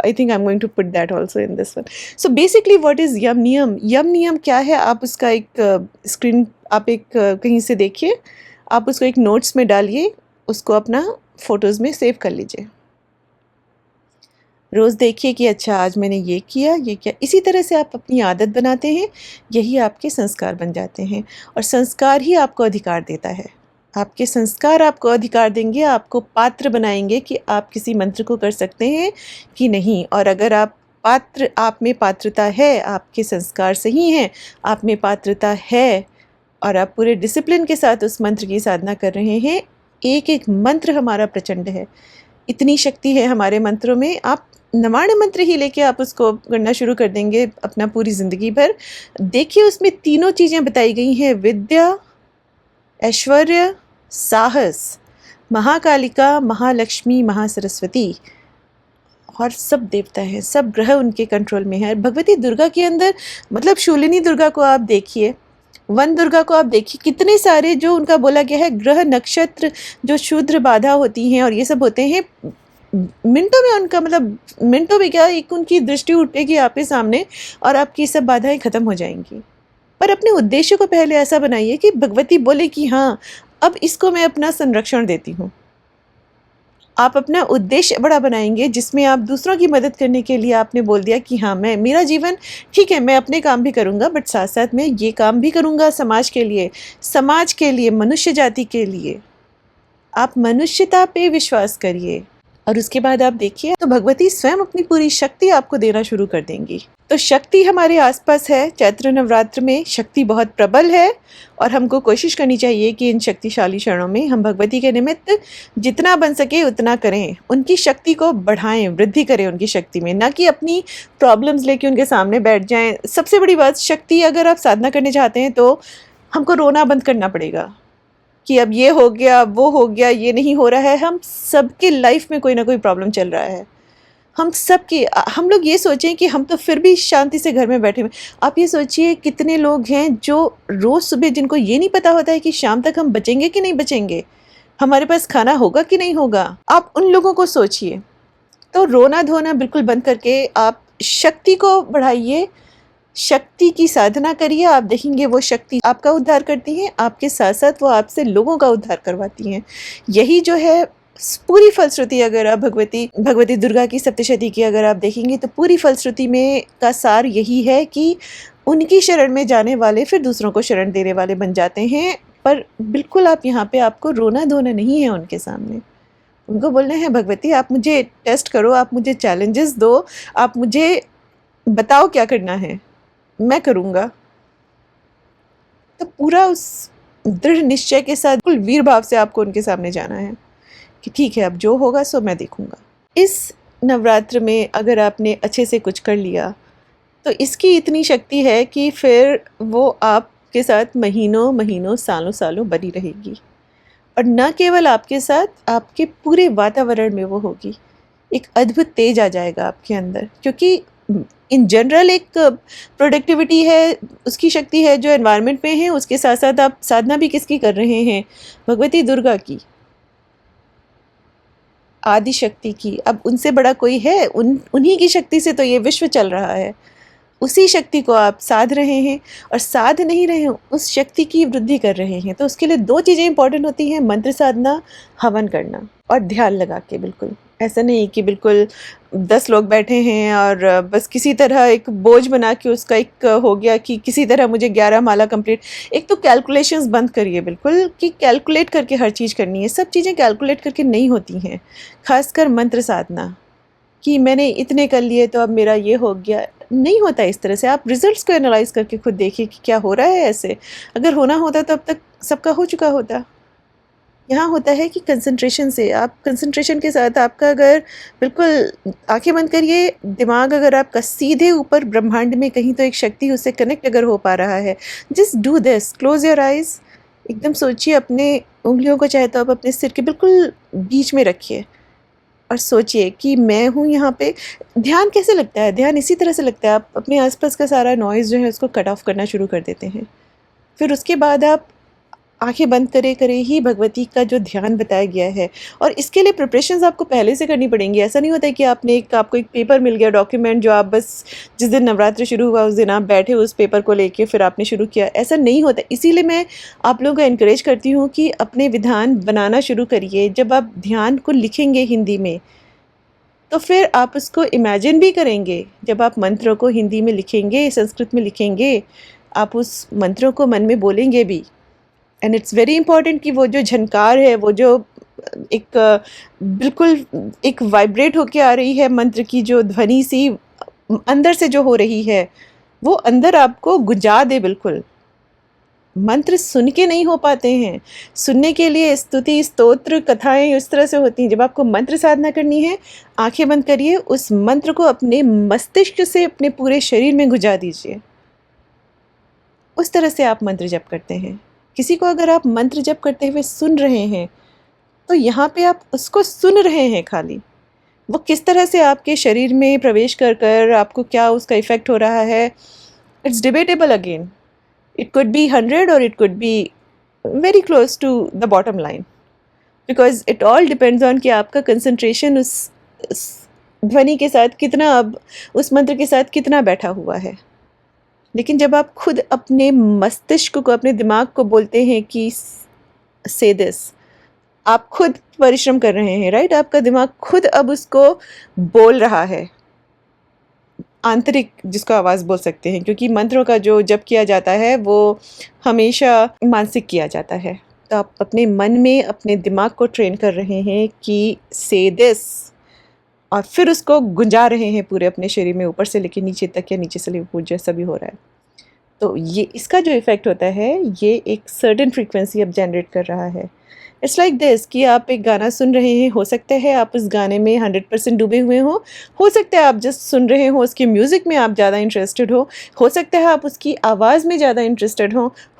I think I'm going to put that also in this one. So basically what is यम नियम? यम नियम क्या है, आप उसका एक स्क्रीन आप एक कहीं से देखिए, आप उसको एक नोट्स में डालिए, उसको अपना फ़ोटोज़ में सेव कर लीजिए। रोज़ देखिए कि अच्छा आज मैंने ये किया, ये किया। इसी तरह से आप अपनी आदत बनाते हैं, यही आपके संस्कार बन जाते हैं और संस्कार ही आपको अधिकार देता है। आपके संस्कार आपको अधिकार देंगे, आपको पात्र बनाएंगे कि आप किसी मंत्र को कर सकते हैं कि नहीं। और अगर आप में पात्रता है, आपके संस्कार सही हैं, आप में पात्रता है और आप पूरे डिसिप्लिन के साथ उस मंत्र की साधना कर रहे हैं, एक एक मंत्र हमारा प्रचंड है, इतनी शक्ति है हमारे मंत्रों में। आप नवाण मंत्र ही लेके आप उसको करना शुरू कर देंगे अपना पूरी ज़िंदगी भर। देखिए उसमें तीनों चीज़ें बताई गई हैं, विद्या, ऐश्वर्य, साहस, महाकालिका, महालक्ष्मी, महासरस्वती, और सब देवता हैं, सब ग्रह उनके कंट्रोल में है। भगवती दुर्गा के अंदर, मतलब शूलिनी दुर्गा को आप देखिए, वन दुर्गा को आप देखिए, कितने सारे जो उनका बोला गया है ग्रह नक्षत्र जो शूद्र बाधा होती हैं और ये सब होते हैं, मिनटों में उनका, मतलब मिनटों में क्या, एक उनकी दृष्टि उठेगी आपके सामने और आपकी सब बाधाएं खत्म हो जाएंगी। पर अपने उद्देश्य को पहले ऐसा बनाइए कि भगवती बोले कि हाँ अब इसको मैं अपना संरक्षण देती हूँ। आप अपना उद्देश्य बड़ा बनाएंगे जिसमें आप दूसरों की मदद करने के लिए आपने बोल दिया कि हाँ मैं, मेरा जीवन ठीक है, मैं अपने काम भी करूँगा बट साथ साथ मैं ये काम भी करूँगा समाज के लिए, मनुष्य जाति के लिए। आप मनुष्यता पे विश्वास करिए और उसके बाद आप देखिए तो भगवती स्वयं अपनी पूरी शक्ति आपको देना शुरू कर देंगी। तो शक्ति हमारे आसपास है। चैत्र नवरात्र में शक्ति बहुत प्रबल है और हमको कोशिश करनी चाहिए कि इन शक्तिशाली क्षणों में हम भगवती के निमित्त जितना बन सके उतना करें, उनकी शक्ति को बढ़ाएं, वृद्धि करें उनकी शक्ति में, ना कि अपनी प्रॉब्लम्स लेके उनके सामने बैठ जाएं। सबसे बड़ी बात, शक्ति अगर आप साधना करने चाहते हैं तो हमको रोना बंद करना पड़ेगा कि अब ये हो गया, वो हो गया, ये नहीं हो रहा है। हम सबके लाइफ में कोई ना कोई प्रॉब्लम चल रहा है, हम लोग ये सोचें कि हम तो फिर भी शांति से घर में बैठे हुए। आप ये सोचिए कितने लोग हैं जो रोज़ सुबह, जिनको ये नहीं पता होता है कि शाम तक हम बचेंगे कि नहीं बचेंगे, हमारे पास खाना होगा कि नहीं होगा। आप उन लोगों को सोचिए। तो रोना धोना बिल्कुल बंद करके आप शक्ति को बढ़ाइए, शक्ति की साधना करिए। आप देखेंगे वो शक्ति आपका उद्धार करती है, आपके साथ साथ वो आपसे लोगों का उद्धार करवाती हैं। यही जो है पूरी फलश्रुति, अगर आप भगवती दुर्गा की सप्तशती की अगर आप देखेंगे तो पूरी फलश्रुति में का सार यही है कि उनकी शरण में जाने वाले फिर दूसरों को शरण देने वाले बन जाते हैं। पर बिल्कुल आप यहाँ पे, आपको रोना धोना नहीं है उनके सामने, उनको बोलना है भगवती आप मुझे टेस्ट करो, आप मुझे चैलेंजेस दो, आप मुझे बताओ क्या करना है, मैं करूँगा। तो पूरा उस दृढ़ निश्चय के साथ बिल्कुल वीर भाव से आपको उनके सामने जाना है कि ठीक है अब जो होगा सो मैं देखूँगा। इस नवरात्र में अगर आपने अच्छे से कुछ कर लिया तो इसकी इतनी शक्ति है कि फिर वो आपके साथ महीनों महीनों सालों सालों बनी रहेगी, और न केवल आपके साथ, आपके पूरे वातावरण में वो होगी। एक अद्भुत तेज आ जाएगा आपके अंदर, क्योंकि इन जनरल एक प्रोडक्टिविटी है, उसकी शक्ति है जो एनवायरनमेंट में है, उसके साथ साथ आप साधना भी किसकी कर रहे हैं? भगवती दुर्गा की, आदि शक्ति की। अब उनसे बड़ा कोई है? उन्हीं की शक्ति से तो ये विश्व चल रहा है। उसी शक्ति को आप साध रहे हैं, और साध नहीं रहे हैं, उस शक्ति की वृद्धि कर रहे हैं। तो उसके लिए 2 चीज़ें इंपॉर्टेंट होती हैं, मंत्र साधना, हवन करना और ध्यान लगा के। बिल्कुल ऐसा नहीं कि बिल्कुल 10 लोग बैठे हैं और बस किसी तरह एक बोझ बना के उसका एक हो गया कि किसी तरह मुझे 11 माला कंप्लीट। एक तो कैलकुलेशंस बंद करिए बिल्कुल, कि कैलकुलेट करके हर चीज़ करनी है। सब चीज़ें कैलकुलेट करके नहीं होती हैं, खासकर मंत्र साधना, कि मैंने इतने कर लिए तो अब मेरा ये हो गया। नहीं होता इस तरह से। आप रिजल्ट्स को एनालाइज करके खुद देखिए कि क्या हो रहा है ऐसे। अगर होना होता तो अब तक सबका हो चुका होता। यहाँ होता है कि कंसंट्रेशन से, आप कंसंट्रेशन के साथ आपका अगर बिल्कुल आंखें बंद करिए, दिमाग अगर आपका सीधे ऊपर ब्रह्मांड में कहीं तो एक शक्ति उससे कनेक्ट अगर हो पा रहा है, just do this, close your eyes. एकदम सोचिए, अपने उंगलियों को चाहे तो आप अपने सिर के बिल्कुल बीच में रखिए और सोचिए कि मैं हूँ यहाँ पे। ध्यान कैसे लगता है? ध्यान इसी तरह से लगता है, आप अपने आसपास का सारा नॉइज़ जो है उसको कट ऑफ करना शुरू कर देते हैं। फिर उसके बाद आप आंखें बंद करे करे ही भगवती का जो ध्यान बताया गया है, और इसके लिए प्रिपरेशंस आपको पहले से करनी पड़ेंगी। ऐसा नहीं होता है कि आपको एक पेपर मिल गया, डॉक्यूमेंट, जो आप बस जिस दिन नवरात्रि शुरू हुआ उस दिन आप बैठे उस पेपर को लेके फिर आपने शुरू किया। ऐसा नहीं होता। इसीलिए मैं आप लोगों को एनकरेज करती हूँ कि अपने विधान बनाना शुरू करिए। जब आप ध्यान को लिखेंगे हिंदी में तो फिर आप उसको इमेजिन भी करेंगे। जब आप मंत्रों को हिंदी में लिखेंगे, संस्कृत में लिखेंगे, आप उस मंत्रों को मन में बोलेंगे भी। एंड इट्स वेरी इंपॉर्टेंट कि वो जो झनकार है, वो जो एक बिल्कुल एक वाइब्रेट होके आ रही है मंत्र की जो ध्वनि सी अंदर से जो हो रही है, वो अंदर आपको गुंजा दे बिल्कुल। मंत्र सुन के नहीं हो पाते हैं। सुनने के लिए स्तुति, स्तोत्र, कथाएं उस तरह से होती हैं। जब आपको मंत्र साधना करनी है, आंखें बंद करिए, उस मंत्र को अपने मस्तिष्क से अपने पूरे शरीर में गुंजा दीजिए। उस तरह से आप मंत्र जप करते हैं। किसी को अगर आप मंत्र जप करते हुए सुन रहे हैं, तो यहाँ पे आप उसको सुन रहे हैं खाली। वो किस तरह से आपके शरीर में प्रवेश कर कर आपको क्या उसका इफ़ेक्ट हो रहा है, it's debatable again. It could be 100 or it could be very close to the bottom line, because it all depends on कि आपका concentration उस ध्वनि के साथ कितना, अब उस मंत्र के साथ कितना बैठा हुआ है। लेकिन जब आप खुद अपने मस्तिष्क को, अपने दिमाग को बोलते हैं कि say this, आप खुद परिश्रम कर रहे हैं, राइट? आपका दिमाग खुद अब उसको बोल रहा है, आंतरिक जिसको आवाज़ बोल सकते हैं, क्योंकि मंत्रों का जो जप किया जाता है वो हमेशा मानसिक किया जाता है। तो आप अपने मन में अपने दिमाग को ट्रेन कर रहे हैं कि से दिस, और फिर उसको गुंजा रहे हैं पूरे अपने शरीर में, ऊपर से लेकर नीचे तक या नीचे से लेकर ऊपर, जैसा भी हो रहा है। तो ये इसका जो इफ़ेक्ट होता है, ये एक सर्टेन फ्रीक्वेंसी अब जनरेट कर रहा है। इट्स लाइक दिस कि आप एक गाना सुन रहे हैं, हो सकता है आप उस गाने में 100% डूबे हुए हो सकता है आप जस्ट सुन रहे हो, उसके म्यूज़िक में आप ज़्यादा इंटरेस्टेड हो सकता है आप उसकी आवाज़ में ज़्यादा इंटरेस्टेड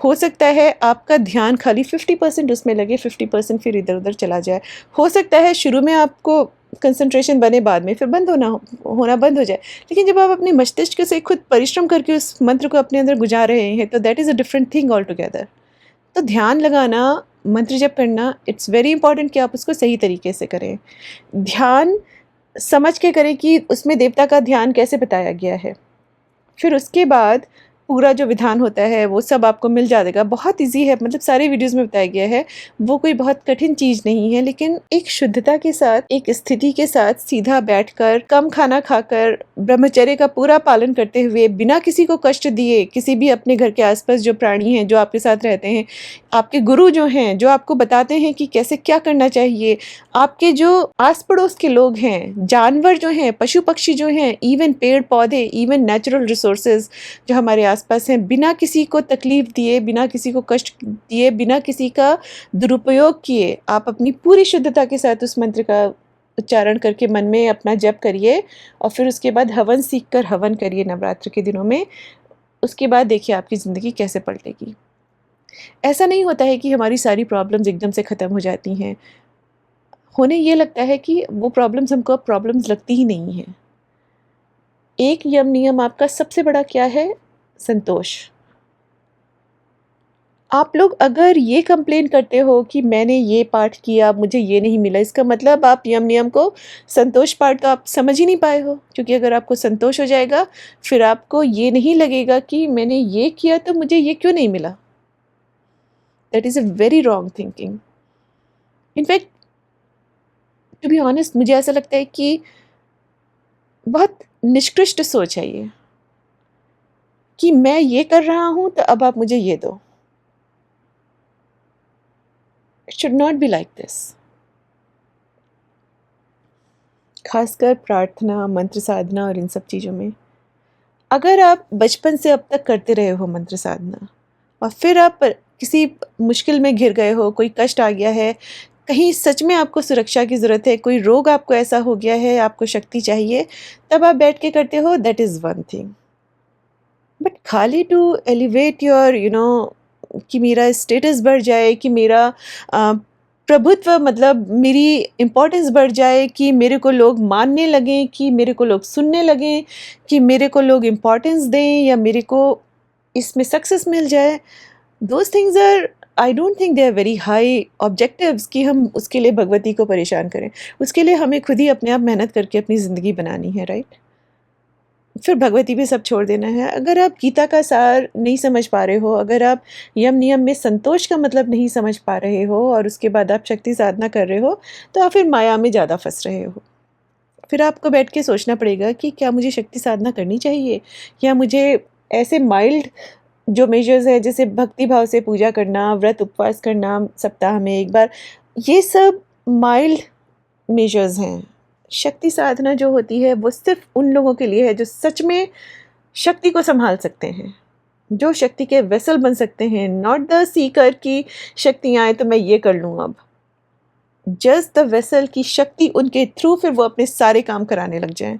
हो सकता है आपका ध्यान खाली 50% उसमें लगे, 50% फिर इधर उधर चला जाए। हो सकता है शुरू में आपको कंसंट्रेशन बने, बाद में फिर होना बंद हो जाए। लेकिन जब आप अपने मस्तिष्क से खुद परिश्रम करके उस मंत्र को अपने अंदर गुजार रहे हैं, तो that is a different thing all together. तो ध्यान लगाना, मंत्र जप करना, इट्स वेरी इंपॉर्टेंट कि आप उसको सही तरीके से करें। ध्यान समझ के करें कि उसमें देवता का ध्यान कैसे बताया गया है। फिर उसके बाद पूरा जो विधान होता है वो सब आपको मिल जाएगा। बहुत ईज़ी है, मतलब सारे वीडियोज़ में बताया गया है। वो कोई बहुत कठिन चीज़ नहीं है, लेकिन एक शुद्धता के साथ, एक स्थिति के साथ सीधा बैठकर, कम खाना खाकर, ब्रह्मचर्य का पूरा पालन करते हुए, बिना किसी को कष्ट दिए, किसी भी अपने घर के आस-पास जो प्राणी हैं, जो आपके साथ रहते हैं, आपके गुरु जो हैं, जो आपको बताते हैं कि कैसे क्या करना चाहिए, आपके जो आस-पड़ोस के लोग हैं, जानवर जो हैं, पशु-पक्षी जो हैं, इवन पेड़-पौधे, इवन नेचुरल रिसोर्सेज़ जो हमारे आस-पास हैं, बिना किसी को तकलीफ़ दिए, बिना किसी को कष्ट दिए, बिना किसी का दुरुपयोग किए, आप अपनी पूरी शुद्धता के साथ उस मंत्र का उच्चारण करके मन में अपना जप करिए और फिर उसके बाद हवन सीख कर हवन करिए नवरात्र के दिनों में। उसके बाद देखिए आपकी ज़िंदगी कैसे पलटेगी। ऐसा नहीं होता है कि हमारी सारी प्रॉब्लम्स एकदम से ख़त्म हो जाती हैं। होने ये लगता है कि वो प्रॉब्लम्स हमको अब प्रॉब्लम्स लगती ही नहीं हैं। एक यम नियम आपका सबसे बड़ा क्या है? संतोष। आप लोग अगर ये कंप्लेन करते हो कि मैंने ये पाठ किया, मुझे ये नहीं मिला, इसका मतलब आप यम नियम को, संतोष पाठ तो आप समझ ही नहीं पाए हो। क्योंकि अगर आपको संतोष हो जाएगा, फिर आपको ये नहीं लगेगा कि मैंने ये किया तो मुझे ये क्यों नहीं मिला। That is a very wrong thinking. In fact to be honest, मुझे ऐसा लगता है कि बहुत निष्कृष्ट सोच है ये, कि मैं ये कर रहा हूँ तो अब आप मुझे ये दो। It should not be like this. खासकर प्रार्थना, मंत्र साधना और इन सब चीज़ों में। अगर आप बचपन से अब तक करते रहे हो मंत्र साधना और फिर आप किसी मुश्किल में घिर गए हो, कोई कष्ट आ गया है, कहीं सच में आपको सुरक्षा की ज़रूरत है, कोई रोग आपको ऐसा हो गया है, आपको शक्ति चाहिए, तब आप बैठ के करते हो, that is one thing. But खाली टू एलिवेट योर कि मेरा स्टेटस बढ़ जाए, कि मेरा प्रभुत्व, मतलब मेरी इम्पोर्टेंस बढ़ जाए, कि मेरे को लोग मानने लगें, कि मेरे को लोग सुनने लगें, कि मेरे को लोग इम्पोर्टेंस दें, या मेरे को इसमें सक्सेस मिल जाए। Those things are, I don't think they are very high objectives कि हम उसके लिए भगवती को परेशान करें। उसके लिए हमें खुद ही अपने आप मेहनत करके अपनी ज़िंदगी बनानी है, राइट? फिर भगवती भी सब छोड़ देना है। अगर आप गीता का सार नहीं समझ पा रहे हो, अगर आप यम नियम में संतोष का मतलब नहीं समझ पा रहे हो और उसके बाद आप शक्ति साधना कर रहे हो, तो आप फिर माया में ज़्यादा फँस रहे हो। फिर आपको बैठ के सोचना पड़ेगा कि क्या मुझे शक्ति साधना करनी चाहिए? या मुझे ऐसे माइल्ड जो मेजर्स हैं, जैसे भक्ति भाव से पूजा करना, व्रत उपवास करना सप्ताह में 1 बार, ये सब माइल्ड मेजर्स हैं। शक्ति साधना जो होती है वो सिर्फ़ उन लोगों के लिए है जो सच में शक्ति को सँभाल सकते हैं, जो शक्ति के वेसल बन सकते हैं, नॉट द सीकर कि शक्ति आए तो मैं ये कर लूँ अब। जस्ट द वेसल की शक्ति उनके थ्रू फिर वो अपने सारे काम कराने लग जाएँ।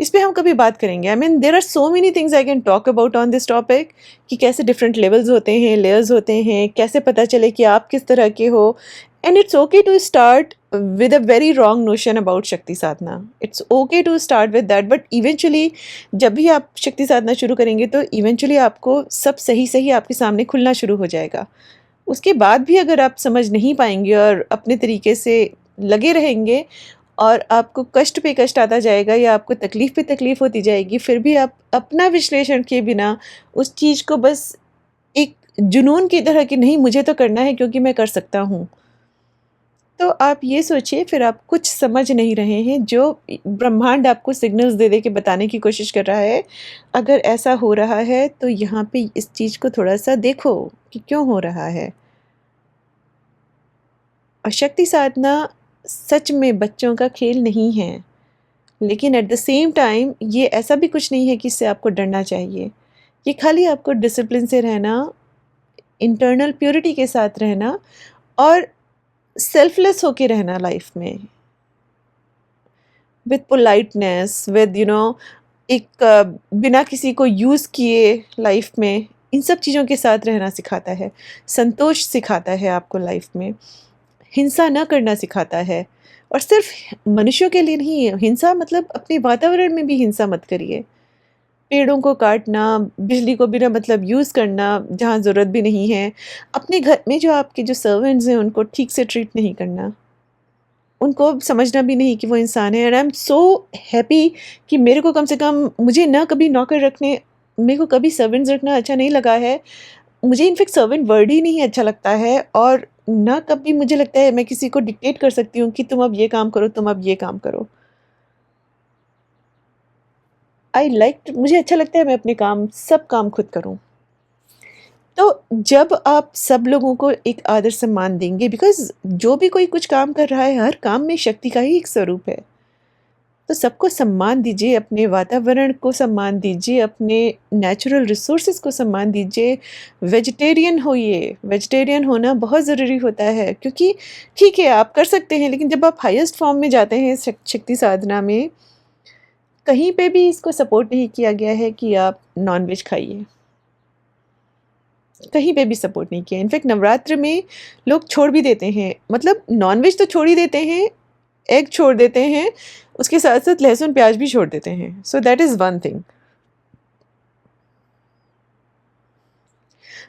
इस पे हम कभी बात करेंगे। I mean there are so many things I can talk about on this topic, कि कैसे डिफरेंट लेवल्स होते हैं, लेयर्स होते हैं, कैसे पता चले कि आप किस तरह के हो। And it's okay to start with a very wrong notion about शक्ति साधना. It's okay to start with that, but eventually जब भी आप शक्ति साधना शुरू करेंगे तो eventually आपको सब सही सही आपके सामने खुलना शुरू हो जाएगा. उसके बाद भी अगर आप समझ नहीं पाएंगे और अपने तरीके से लगे रहेंगे और आपको कष्ट पे कष्ट आता जाएगा या आपको तकलीफ़ पे तकलीफ़ होती जाएगी, फिर भी आप अपना विश्लेषण किए बिना उस चीज़ को बस एक जुनून की तरह कि नहीं मुझे तो करना है क्योंकि मैं कर सकता हूँ, तो आप ये सोचिए फिर आप कुछ समझ नहीं रहे हैं, जो ब्रह्मांड आपको सिग्नल्स दे दे के बताने की कोशिश कर रहा है। अगर ऐसा हो रहा है तो यहाँ पे इस चीज़ को थोड़ा-सा देखो कि क्यों हो रहा है। और शक्ति साधना सच में बच्चों का खेल नहीं है, लेकिन एट द सेम टाइम ये ऐसा भी कुछ नहीं है कि इससे आपको डरना चाहिए। ये खाली आपको डिसिप्लिन से रहना, इंटरनल प्योरिटी के साथ रहना और सेल्फलेस होके रहना लाइफ में, विद पोलाइटनेस, विद एक बिना किसी को यूज़ किए लाइफ में, इन सब चीज़ों के साथ रहना सिखाता है, संतोष सिखाता है आपको लाइफ में, हिंसा ना करना सिखाता है। और सिर्फ मनुष्यों के लिए नहीं है हिंसा, मतलब अपने वातावरण में भी हिंसा मत करिए। पेड़ों को काटना, बिजली को बिना मतलब यूज़ करना जहाँ ज़रूरत भी नहीं है, अपने घर में जो आपके जो सर्वेंट्स हैं उनको ठीक से ट्रीट नहीं करना, उनको समझना भी नहीं कि वो इंसान है। And I am so happy कि मेरे को कम से कम मुझे ना कभी नौकर रखने मेरे को कभी सर्वेंट्स रखना अच्छा नहीं लगा है। मुझे इनफैक्ट सर्वेंट वर्ड ही नहीं अच्छा लगता है, और ना कभी मुझे लगता है मैं किसी को डिक्टेट कर सकती हूँ कि तुम अब ये काम करो, तुम अब ये काम करो। मुझे अच्छा लगता है मैं अपने काम, सब काम खुद करूँ। तो जब आप सब लोगों को एक आदर सम्मान देंगे, बिकॉज़ जो भी कोई कुछ काम कर रहा है, हर काम में शक्ति का ही एक स्वरूप है। तो सबको सम्मान दीजिए, अपने वातावरण को सम्मान दीजिए, अपने नेचुरल रिसोर्सेज़ को सम्मान दीजिए। वेजिटेरियन होइए, वेजिटेरियन होना बहुत ज़रूरी होता है, क्योंकि ठीक है आप कर सकते हैं, लेकिन जब आप हाईएस्ट फॉर्म में जाते हैं शक्ति साधना में, कहीं पे भी इसको सपोर्ट नहीं किया गया है कि आप नॉन-वेज खाइए। कहीं पे भी सपोर्ट नहीं किया। इनफैक्ट नवरात्र में लोग छोड़ भी देते हैं, मतलब नॉन-वेज तो छोड़ ही देते हैं, एग छोड़ देते हैं, उसके साथ-साथ लहसुन प्याज भी छोड़ देते हैं। So that is one thing.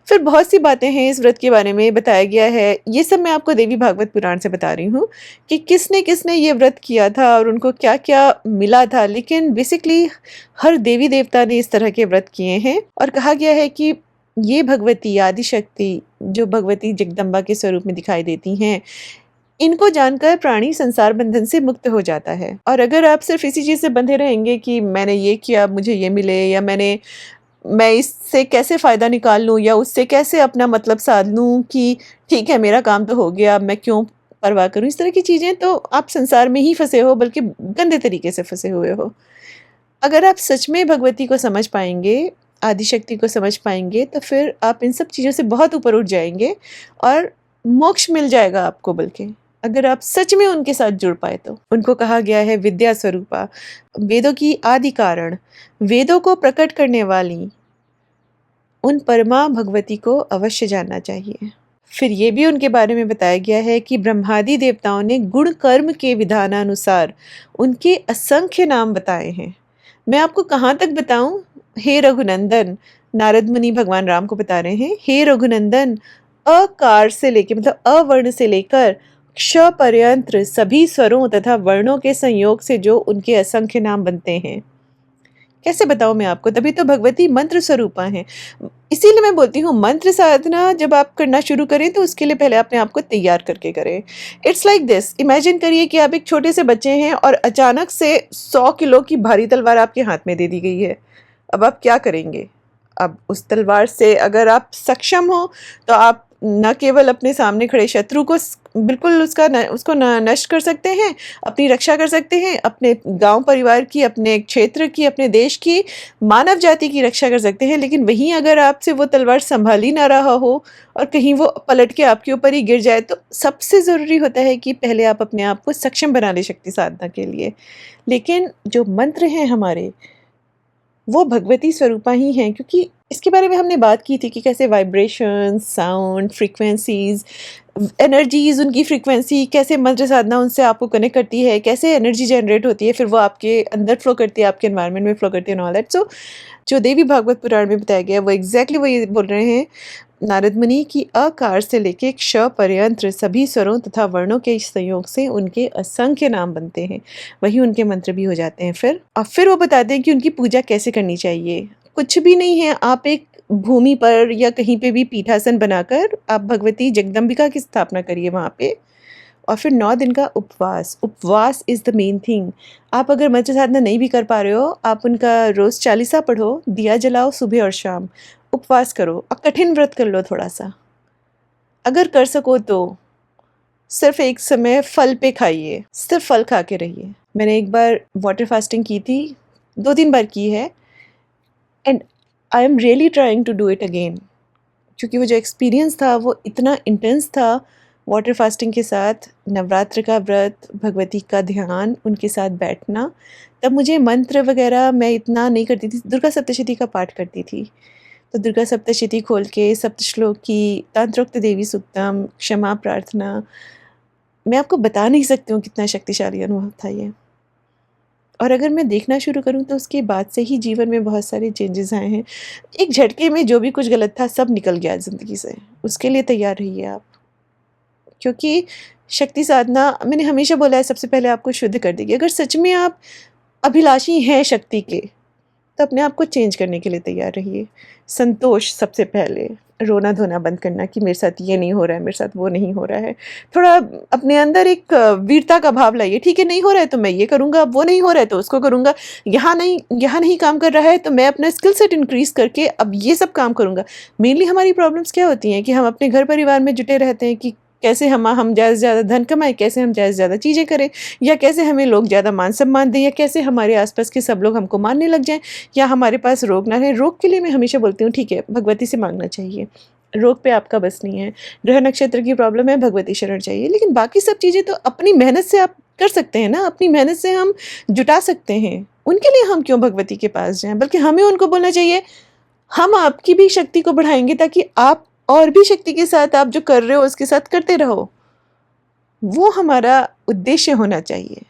फिर बहुत सी बातें हैं इस व्रत के बारे में बताया गया है। ये सब मैं आपको देवी भागवत पुराण से बता रही हूँ कि किसने-किसने ये व्रत किया था और उनको क्या-क्या मिला था। लेकिन बेसिकली हर देवी-देवता ने इस तरह के व्रत किए हैं, और कहा गया है कि ये भगवती आदिशक्ति, जो भगवती जगदम्बा के स्वरूप में दिखाई देती हैं, इनको जानकर प्राणी संसार बंधन से मुक्त हो जाता है। और अगर आप सिर्फ़ इसी चीज़ से बंधे रहेंगे कि मैंने ये किया, मुझे ये मिले, या मैं इससे कैसे फ़ायदा निकाल लूँ, या उससे कैसे अपना मतलब साध लूँ कि ठीक है मेरा काम तो हो गया, अब मैं क्यों परवाह करूँ, इस तरह की चीज़ें, तो आप संसार में ही फँसे हो, बल्कि गंदे तरीके से फँसे हुए हो। अगर आप सच में भगवती को समझ पाएँगे, आदिशक्ति को समझ पाएँगे, तो फिर आप इन सब चीज़ों से बहुत ऊपर उठ जाएँगे, और मोक्ष मिल जाएगा आपको, बल्कि अगर आप सच में उनके साथ जुड़ पाए तो। उनको कहा गया है विद्या स्वरूपा, वेदों की आदि कारण, वेदों को प्रकट करने वाली उन परमा भगवती को अवश्य जानना चाहिए। फिर ये भी उनके बारे में बताया गया है कि ब्रह्मादि देवताओं ने गुण कर्म के विधानानुसार उनके असंख्य नाम बताए हैं। मैं आपको कहाँ तक बताऊं? हे रघुनंदन, नारद मुनि भगवान राम को बता रहे हैं, हे रघुनंदन, अकार से लेके, मतलब अवर्ण से लेकर क्ष पर्यंत सभी स्वरों तथा वर्णों के संयोग से जो उनके असंख्य नाम बनते हैं। कैसे बताऊँ मैं आपको? तभी तो भगवती मंत्र स्वरूपा हैं। इसीलिए मैं बोलती हूँ, मंत्र साधना जब आप करना शुरू करें तो उसके लिए पहले अपने आप को तैयार करके करें। इट्स लाइक दिस, इमेजिन करिए कि आप एक छोटे से बच्चे हैं और अचानक से 100 किलो की भारी तलवार आपके हाथ में दे दी गई है। अब आप क्या करेंगे? अब उस तलवार से अगर आप सक्षम हो, तो आप न केवल अपने सामने खड़े शत्रु को बिल्कुल उसको नष्ट कर सकते हैं, अपनी रक्षा कर सकते हैं, अपने गांव परिवार की, अपने क्षेत्र की, अपने देश की, मानव जाति की रक्षा कर सकते हैं। लेकिन वहीं अगर आपसे वो तलवार संभाल ही ना रहा हो और कहीं वो पलट के आपके ऊपर ही गिर जाए, तो सबसे ज़रूरी होता है कि पहले आप अपने आप को सक्षम बना लें शक्ति साधना के लिए। लेकिन जो मंत्र हैं हमारे, वो भगवती स्वरूपा ही हैं, क्योंकि इसके बारे में हमने बात की थी कि कैसे वाइब्रेशंस, साउंड, फ्रीक्वेंसीज़, एनर्जीज़, उनकी फ्रीक्वेंसी कैसे मंत्र साधना उनसे आपको कनेक्ट करती है, कैसे एनर्जी जनरेट होती है, फिर वो आपके अंदर फ्लो करती है, आपके एनवायरनमेंट में फ्लो करती है एंड ऑल दैट। सो जो देवी भागवत पुराण में बताया गया है, वो एग्ज़ैक्टली वही बोल रहे हैं नारद मुनि की, अकार से लेके क्ष पर्यंत सभी स्वरों तथा वर्णों के संयोग से उनके असंख्य नाम बनते हैं, वही उनके मंत्र भी हो जाते हैं। फिर वो बताते हैं कि उनकी पूजा कैसे करनी चाहिए। कुछ भी नहीं है, आप एक भूमि पर या कहीं पे भी पीठासन बनाकर आप भगवती जगदम्बिका की स्थापना करिए वहाँ पे, और फिर 9 दिन का उपवास। उपवास इज़ द मेन थिंग। आप अगर मंत्र साधना नहीं भी कर पा रहे हो, आप उनका रोज़ चालीसा पढ़ो, दिया जलाओ सुबह और शाम, उपवास करो और कठिन व्रत कर लो थोड़ा-सा। अगर कर सको तो सिर्फ़ एक समय फल पे खाइए, सिर्फ़ फल खा के रहिए। मैंने एक बार वाटर फास्टिंग की थी, 2-3 बार की है, and I am really trying to do it again, क्योंकि वो जो एक्सपीरियंस था वो इतना इंटेंस था। वाटर फास्टिंग के साथ नवरात्र का व्रत, भगवती का ध्यान, उनके साथ बैठना, तब मुझे मंत्र वगैरह मैं इतना नहीं करती थी, दुर्गा सप्तशती का पाठ करती थी। तो दुर्गा सप्तशती खोल के सप्तश्लोक की, तंत्रोक्त देवी सूक्तम, क्षमा प्रार्थना, मैं आपको बता नहीं सकती हूँ कितना शक्तिशाली अनुभव था ये। और अगर मैं देखना शुरू करूँ तो उसके बाद से ही जीवन में बहुत सारे चेंजेस आए हैं। एक झटके में जो भी कुछ गलत था सब निकल गया ज़िंदगी से। उसके लिए तैयार रहिए आप। क्योंकि शक्ति साधना, मैंने हमेशा बोला है, सबसे पहले आपको शुद्ध कर देगी। अगर सच में आप अभिलाषी हैं शक्ति के, तो अपने आप को चेंज करने के लिए तैयार रहिए। संतोष सबसे पहले, रोना-धोना बंद करना कि मेरे साथ ये नहीं हो रहा है, मेरे साथ वो नहीं हो रहा है। थोड़ा अपने अंदर एक वीरता का भाव लाइए, ठीक है नहीं हो रहा है तो मैं ये करूँगा, अब वो नहीं हो रहा है तो उसको करूँगा। यहाँ नहीं काम कर रहा है तो मैं अपना स्किल सेट इंक्रीज़ करके अब ये सब काम करूँगा। मेनली हमारी प्रॉब्लम्स क्या होती हैं कि हम अपने घर-परिवार में जुटे रहते हैं कि कैसे हम ज़्यादा से ज़्यादा धन कमाएँ, कैसे हम ज़्यादा से ज़्यादा चीज़ें करें, या कैसे हमें लोग ज़्यादा मान-सम्मान दें, या कैसे हमारे आस-पास के सब लोग हमको मानने लग जाएँ, या हमारे पास रोग ना रहे। रोग के लिए मैं हमेशा बोलती हूँ ठीक है, भगवती से माँगना चाहिए। रोग पे आपका बस नहीं है। ग्रह नक्षत्र की प्रॉब्लम है, भगवती शरण चाहिए। लेकिन बाकी सब चीज़ें तो अपनी मेहनत से आप कर सकते हैं ना, अपनी मेहनत से हम जुटा सकते हैं। उनके लिए हम क्यों भगवती के पास जाएँ? बल्कि हमें उनको बोलना चाहिए, हम आपकी भी शक्ति को बढ़ाएँगे ताकि आप और भी शक्ति के साथ आप जो कर रहे हो उसके साथ करते रहो। वो हमारा उद्देश्य होना चाहिए।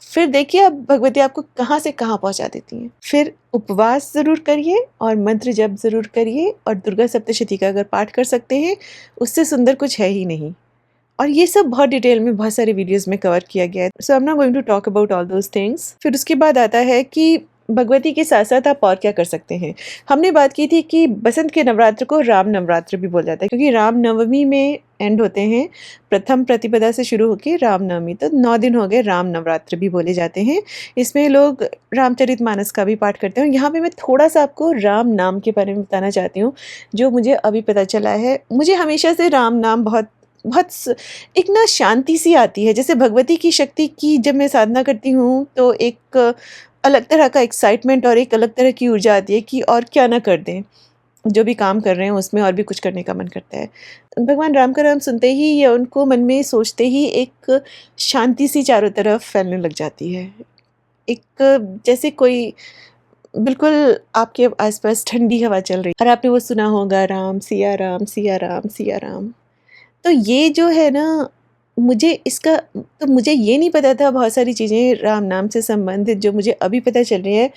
फिर देखिए अब भगवती आपको कहाँ से कहाँ पहुँचा देती हैं। फिर उपवास ज़रूर करिए और मंत्र जप ज़रूर करिए, और दुर्गा सप्तशती का अगर पाठ कर सकते हैं, उससे सुंदर कुछ है ही नहीं। और ये सब बहुत डिटेल में बहुत सारे वीडियोज़ में कवर किया गया है। So I am not going to talk about all those things. फिर उसके बाद आता है कि भगवती के साथ-साथ आप और क्या कर सकते हैं। हमने बात की थी कि बसंत के नवरात्र को राम नवरात्र भी बोला जाता है, क्योंकि राम नवमी में एंड होते हैं। प्रथम प्रतिपदा से शुरू होके राम नवमी, तो 9 दिन हो गए, राम नवरात्र भी बोले जाते हैं। इसमें लोग रामचरितमानस का भी पाठ करते हैं। यहाँ पे मैं थोड़ा-सा आपको राम नाम के बारे में बताना चाहती हूँ, जो मुझे अभी पता चला है। मुझे हमेशा से राम नाम बहुत बहुत स एक ना शांति सी आती है। जैसे भगवती की शक्ति की जब मैं साधना करती हूँ, तो एक अलग तरह का एक्साइटमेंट और एक अलग तरह की ऊर्जा आती है कि और क्या ना कर दें। जो भी काम कर रहे हैं उसमें और भी कुछ करने का मन करता है। भगवान राम का नाम सुनते ही या उनको मन में सोचते ही एक शांति सी चारों तरफ फैलने लग जाती है। एक जैसे कोई बिल्कुल आपके आस-पास ठंडी हवा चल रही है, और आपने वो सुना होगा, राम सिया राम, सिया राम, सिया राम। तो ये जो है ना, मुझे ये नहीं पता था बहुत सारी चीज़ें राम नाम से संबंधित जो मुझे अभी पता चल रही हैं,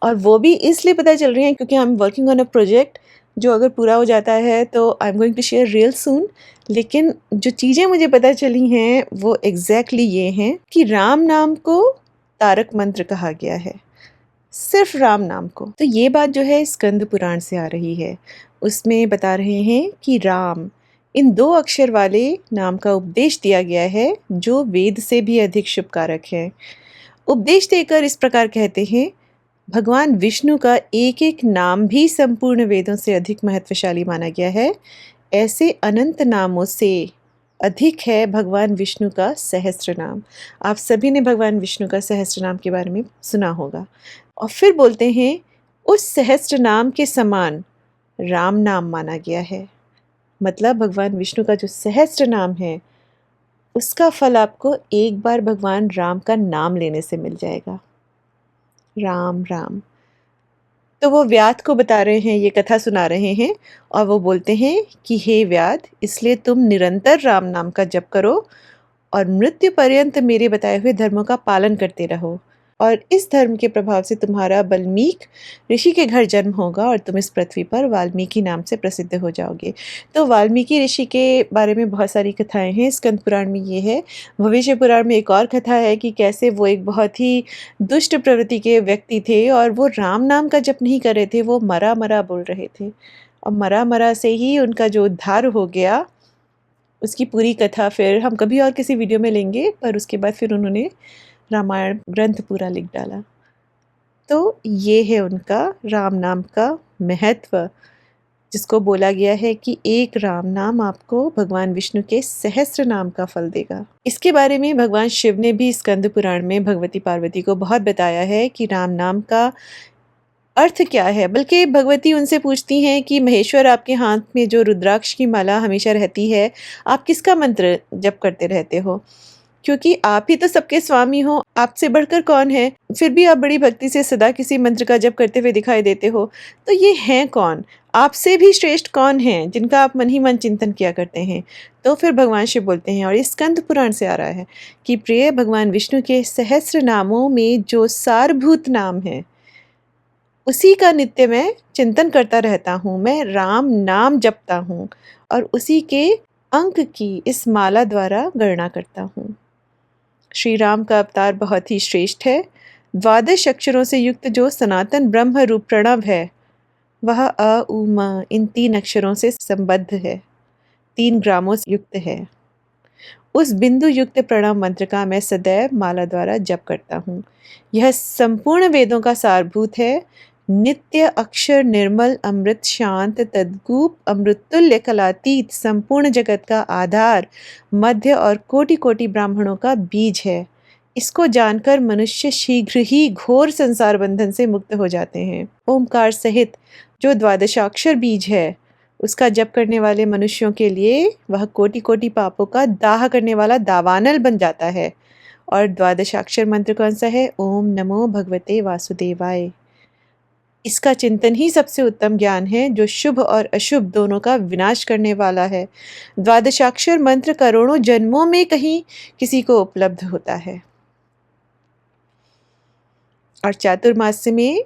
और वो भी इसलिए पता चल रही हैं क्योंकि I am working on a project, जो अगर पूरा हो जाता है तो I am going to share real soon. लेकिन जो चीज़ें मुझे पता चली हैं वो एग्ज़ैक्टली ये हैं कि राम नाम को तारक मंत्र कहा गया है, सिर्फ राम नाम को। तो ये बात जो है स्कंद पुराण से आ रही है। उसमें बता रहे हैं कि राम, इन 2 अक्षर वाले नाम का उपदेश दिया गया है, जो वेद से भी अधिक शुभकारक है। उपदेश देकर इस प्रकार कहते हैं, भगवान विष्णु का एक-एक नाम भी संपूर्ण वेदों से अधिक महत्वशाली माना गया है। ऐसे अनंत नामों से अधिक है भगवान विष्णु का सहस्त्र नाम। आप सभी ने भगवान विष्णु का सहस्त्र नाम के बारे में सुना होगा। और फिर बोलते हैं, उस सहस्त्र नाम के समान राम नाम माना गया है। मतलब भगवान विष्णु का जो सहस्त्र नाम है, उसका फल आपको एक बार भगवान राम का नाम लेने से मिल जाएगा। राम, राम। तो वो व्याध को बता रहे हैं, ये कथा सुना रहे हैं, और वो बोलते हैं कि हे व्याध, इसलिए तुम निरंतर राम नाम का जप करो और मृत्यु पर्यंत मेरे बताए हुए धर्मों का पालन करते रहो, और इस धर्म के प्रभाव से तुम्हारा वाल्मीकि ऋषि के घर जन्म होगा और तुम इस पृथ्वी पर वाल्मीकि नाम से प्रसिद्ध हो जाओगे। तो वाल्मीकि ऋषि के बारे में बहुत सारी कथाएं हैं। स्कंद पुराण में ये है। भविष्य पुराण में एक और कथा है कि कैसे वो एक बहुत ही दुष्ट प्रवृत्ति के व्यक्ति थे, और वो राम नाम का जप नहीं कर रहे थे, वो मरा मरा बोल रहे थे, और मरा मरा से ही उनका जो उद्धार हो गया। उसकी पूरी कथा फिर हम कभी और किसी वीडियो में लेंगे, पर उसके बाद फिर उन्होंने रामायण ग्रंथ पूरा लिख डाला। तो ये है उनका राम नाम का महत्व, जिसको बोला गया है कि एक राम नाम आपको भगवान विष्णु के सहस्त्र नाम का फल देगा। इसके बारे में भगवान शिव ने भी स्कंद पुराण में भगवती पार्वती को बहुत बताया है कि राम नाम का अर्थ क्या है। बल्कि भगवती उनसे पूछती हैं कि महेश्वर, आपके हाथ में जो रुद्राक्ष की माला हमेशा रहती है, आप किसका मंत्र जप करते रहते हो? क्योंकि आप ही तो सबके स्वामी हो, आपसे बढ़कर कौन है? फिर भी आप बड़ी भक्ति से सदा किसी मंत्र का जप करते हुए दिखाई देते हो। तो ये हैं कौन? आपसे भी श्रेष्ठ कौन हैं, जिनका आप मन ही मन चिंतन किया करते हैं? तो फिर भगवान शिव बोलते हैं, और ये स्कंद पुराण से आ रहा है, कि प्रिय भगवान विष्णु के सहस्त्र नामों में जो सारभूत नाम है, उसी का नित्य मैं चिंतन करता रहता हूँ। मैं राम नाम जपता हूँ और उसी के अंक की इस माला द्वारा गणना करता हूँ। श्री राम का अवतार बहुत ही श्रेष्ठ है। द्वादश अक्षरों से युक्त जो सनातन ब्रह्म रूप प्रणव है, वह अ, उ, म इन 3 अक्षरों से संबद्ध है, 3 ग्रामों से युक्त है। उस बिंदु युक्त प्रणव मंत्र का मैं सदैव माला द्वारा जप करता हूँ। यह संपूर्ण वेदों का सारभूत है। नित्य अक्षर निर्मल अमृत शांत तद्गूप अमृतुल्य कलातीत संपूर्ण जगत का आधार, मध्य और कोटि कोटि ब्राह्मणों का बीज है। इसको जानकर मनुष्य शीघ्र ही घोर संसार बंधन से मुक्त हो जाते हैं। ओमकार सहित जो द्वादशाक्षर बीज है, उसका जप करने वाले मनुष्यों के लिए वह कोटि कोटि पापों का दाह करने वाला दावानल बन जाता है। और द्वादशाक्षर मंत्र कौन सा है? ओम नमो भगवते वासुदेवाय। इसका चिंतन ही सबसे उत्तम ज्ञान है, जो शुभ और अशुभ दोनों का विनाश करने वाला है। द्वादशाक्षर मंत्र करोड़ों जन्मों में कहीं किसी को उपलब्ध होता है और चातुर्मास में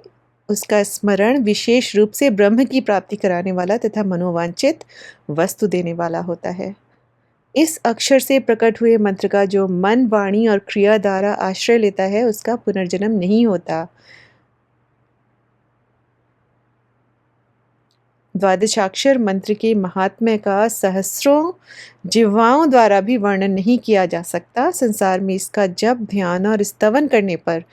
उसका स्मरण विशेष रूप से ब्रह्म की प्राप्ति कराने वाला तथा मनोवांछित वस्तु देने वाला होता है। इस अक्षर से प्रकट हुए मंत्र का जो मन, वाणी और क्रिया द्वारा आश्रय लेता है, उसका पुनर्जन्म नहीं होता। द्वादशाक्षर मंत्र के महात्म्य का सहस्रों जिह्वाओं द्वारा भी वर्णन नहीं किया जा सकता। संसार में इसका जप, ध्यान और स्तवन करने पर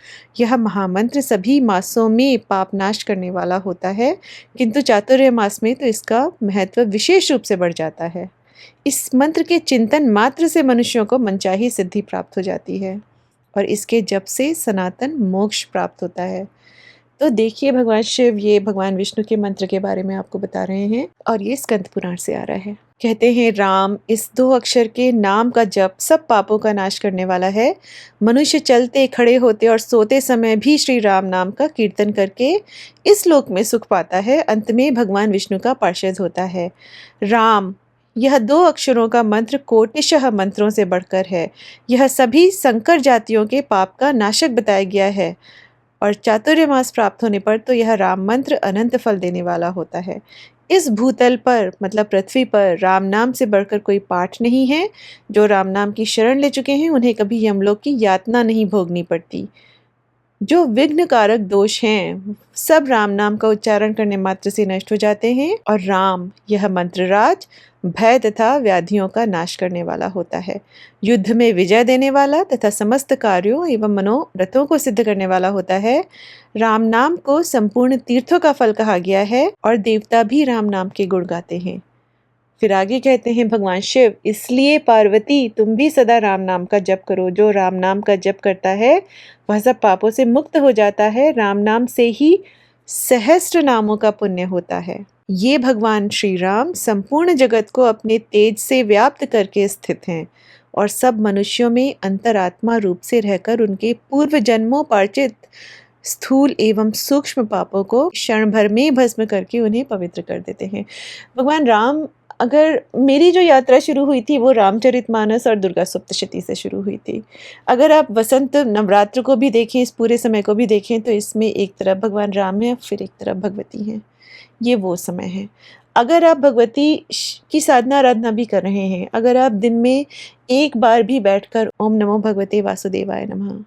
यह महामंत्र सभी मासों में पाप नाश करने वाला होता है, किंतु चातुर्य मास में तो इसका महत्व विशेष रूप से बढ़ जाता है। इस मंत्र के चिंतन मात्र से मनुष्यों को मनचाही सिद्धि प्राप्त हो जाती है और इसके जप से सनातन मोक्ष प्राप्त होता है। तो देखिए, भगवान शिव ये भगवान विष्णु के मंत्र के बारे में आपको बता रहे हैं और ये स्कंद पुराण से आ रहा है। कहते हैं, राम इस 2 अक्षर के नाम का जप सब पापों का नाश करने वाला है। मनुष्य चलते, खड़े होते और सोते समय भी श्री राम नाम का कीर्तन करके इस लोक में सुख पाता है, अंत में भगवान विष्णु का पार्षद होता है। राम यह 2 अक्षरों का मंत्र कोटिशः मंत्रों से बढ़कर है। यह सभी संकर जातियों के पाप का नाशक बताया गया है और चातुर्य मास प्राप्त होने पर तो यह राम मंत्र अनंत फल देने वाला होता है। इस भूतल पर मतलब पृथ्वी पर राम नाम से बढ़कर कोई पाठ नहीं है। जो राम नाम की शरण ले चुके हैं, उन्हें कभी यमलोक की यातना नहीं भोगनी पड़ती। जो विघ्न कारक दोष हैं, सब राम नाम का उच्चारण करने मात्र से नष्ट हो जाते हैं और राम यह मंत्रराज भय तथा व्याधियों का नाश करने वाला होता है, युद्ध में विजय देने वाला तथा समस्त कार्यों एवं मनोरथों को सिद्ध करने वाला होता है। राम नाम को संपूर्ण तीर्थों का फल कहा गया है और देवता भी राम नाम के गुण गाते हैं। फिर आगे कहते हैं भगवान शिव, इसलिए पार्वती तुम भी सदा राम नाम का जप करो। जो राम नाम का जप करता है वह सब पापों से मुक्त हो जाता है। राम नाम से ही सहस्त्र नामों का पुण्य होता है। ये भगवान श्री राम संपूर्ण जगत को अपने तेज से व्याप्त करके स्थित हैं और सब मनुष्यों में अंतरात्मा रूप से रहकर उनके पूर्व जन्मों पार्जित स्थूल एवं सूक्ष्म पापों को क्षण भर में भस्म करके उन्हें पवित्र कर देते हैं। भगवान राम, अगर मेरी जो यात्रा शुरू हुई थी वो रामचरितमानस और दुर्गा सप्तशती से शुरू हुई थी। अगर आप वसंत नवरात्र को भी देखें, इस पूरे समय को भी देखें, तो इसमें एक तरफ भगवान राम है, फिर एक तरफ भगवती हैं। ये वो समय है। अगर आप भगवती की साधना आराधना भी कर रहे हैं, अगर आप दिन में एक बार भी बैठकर ओम नमो भगवते वासुदेवाय नमः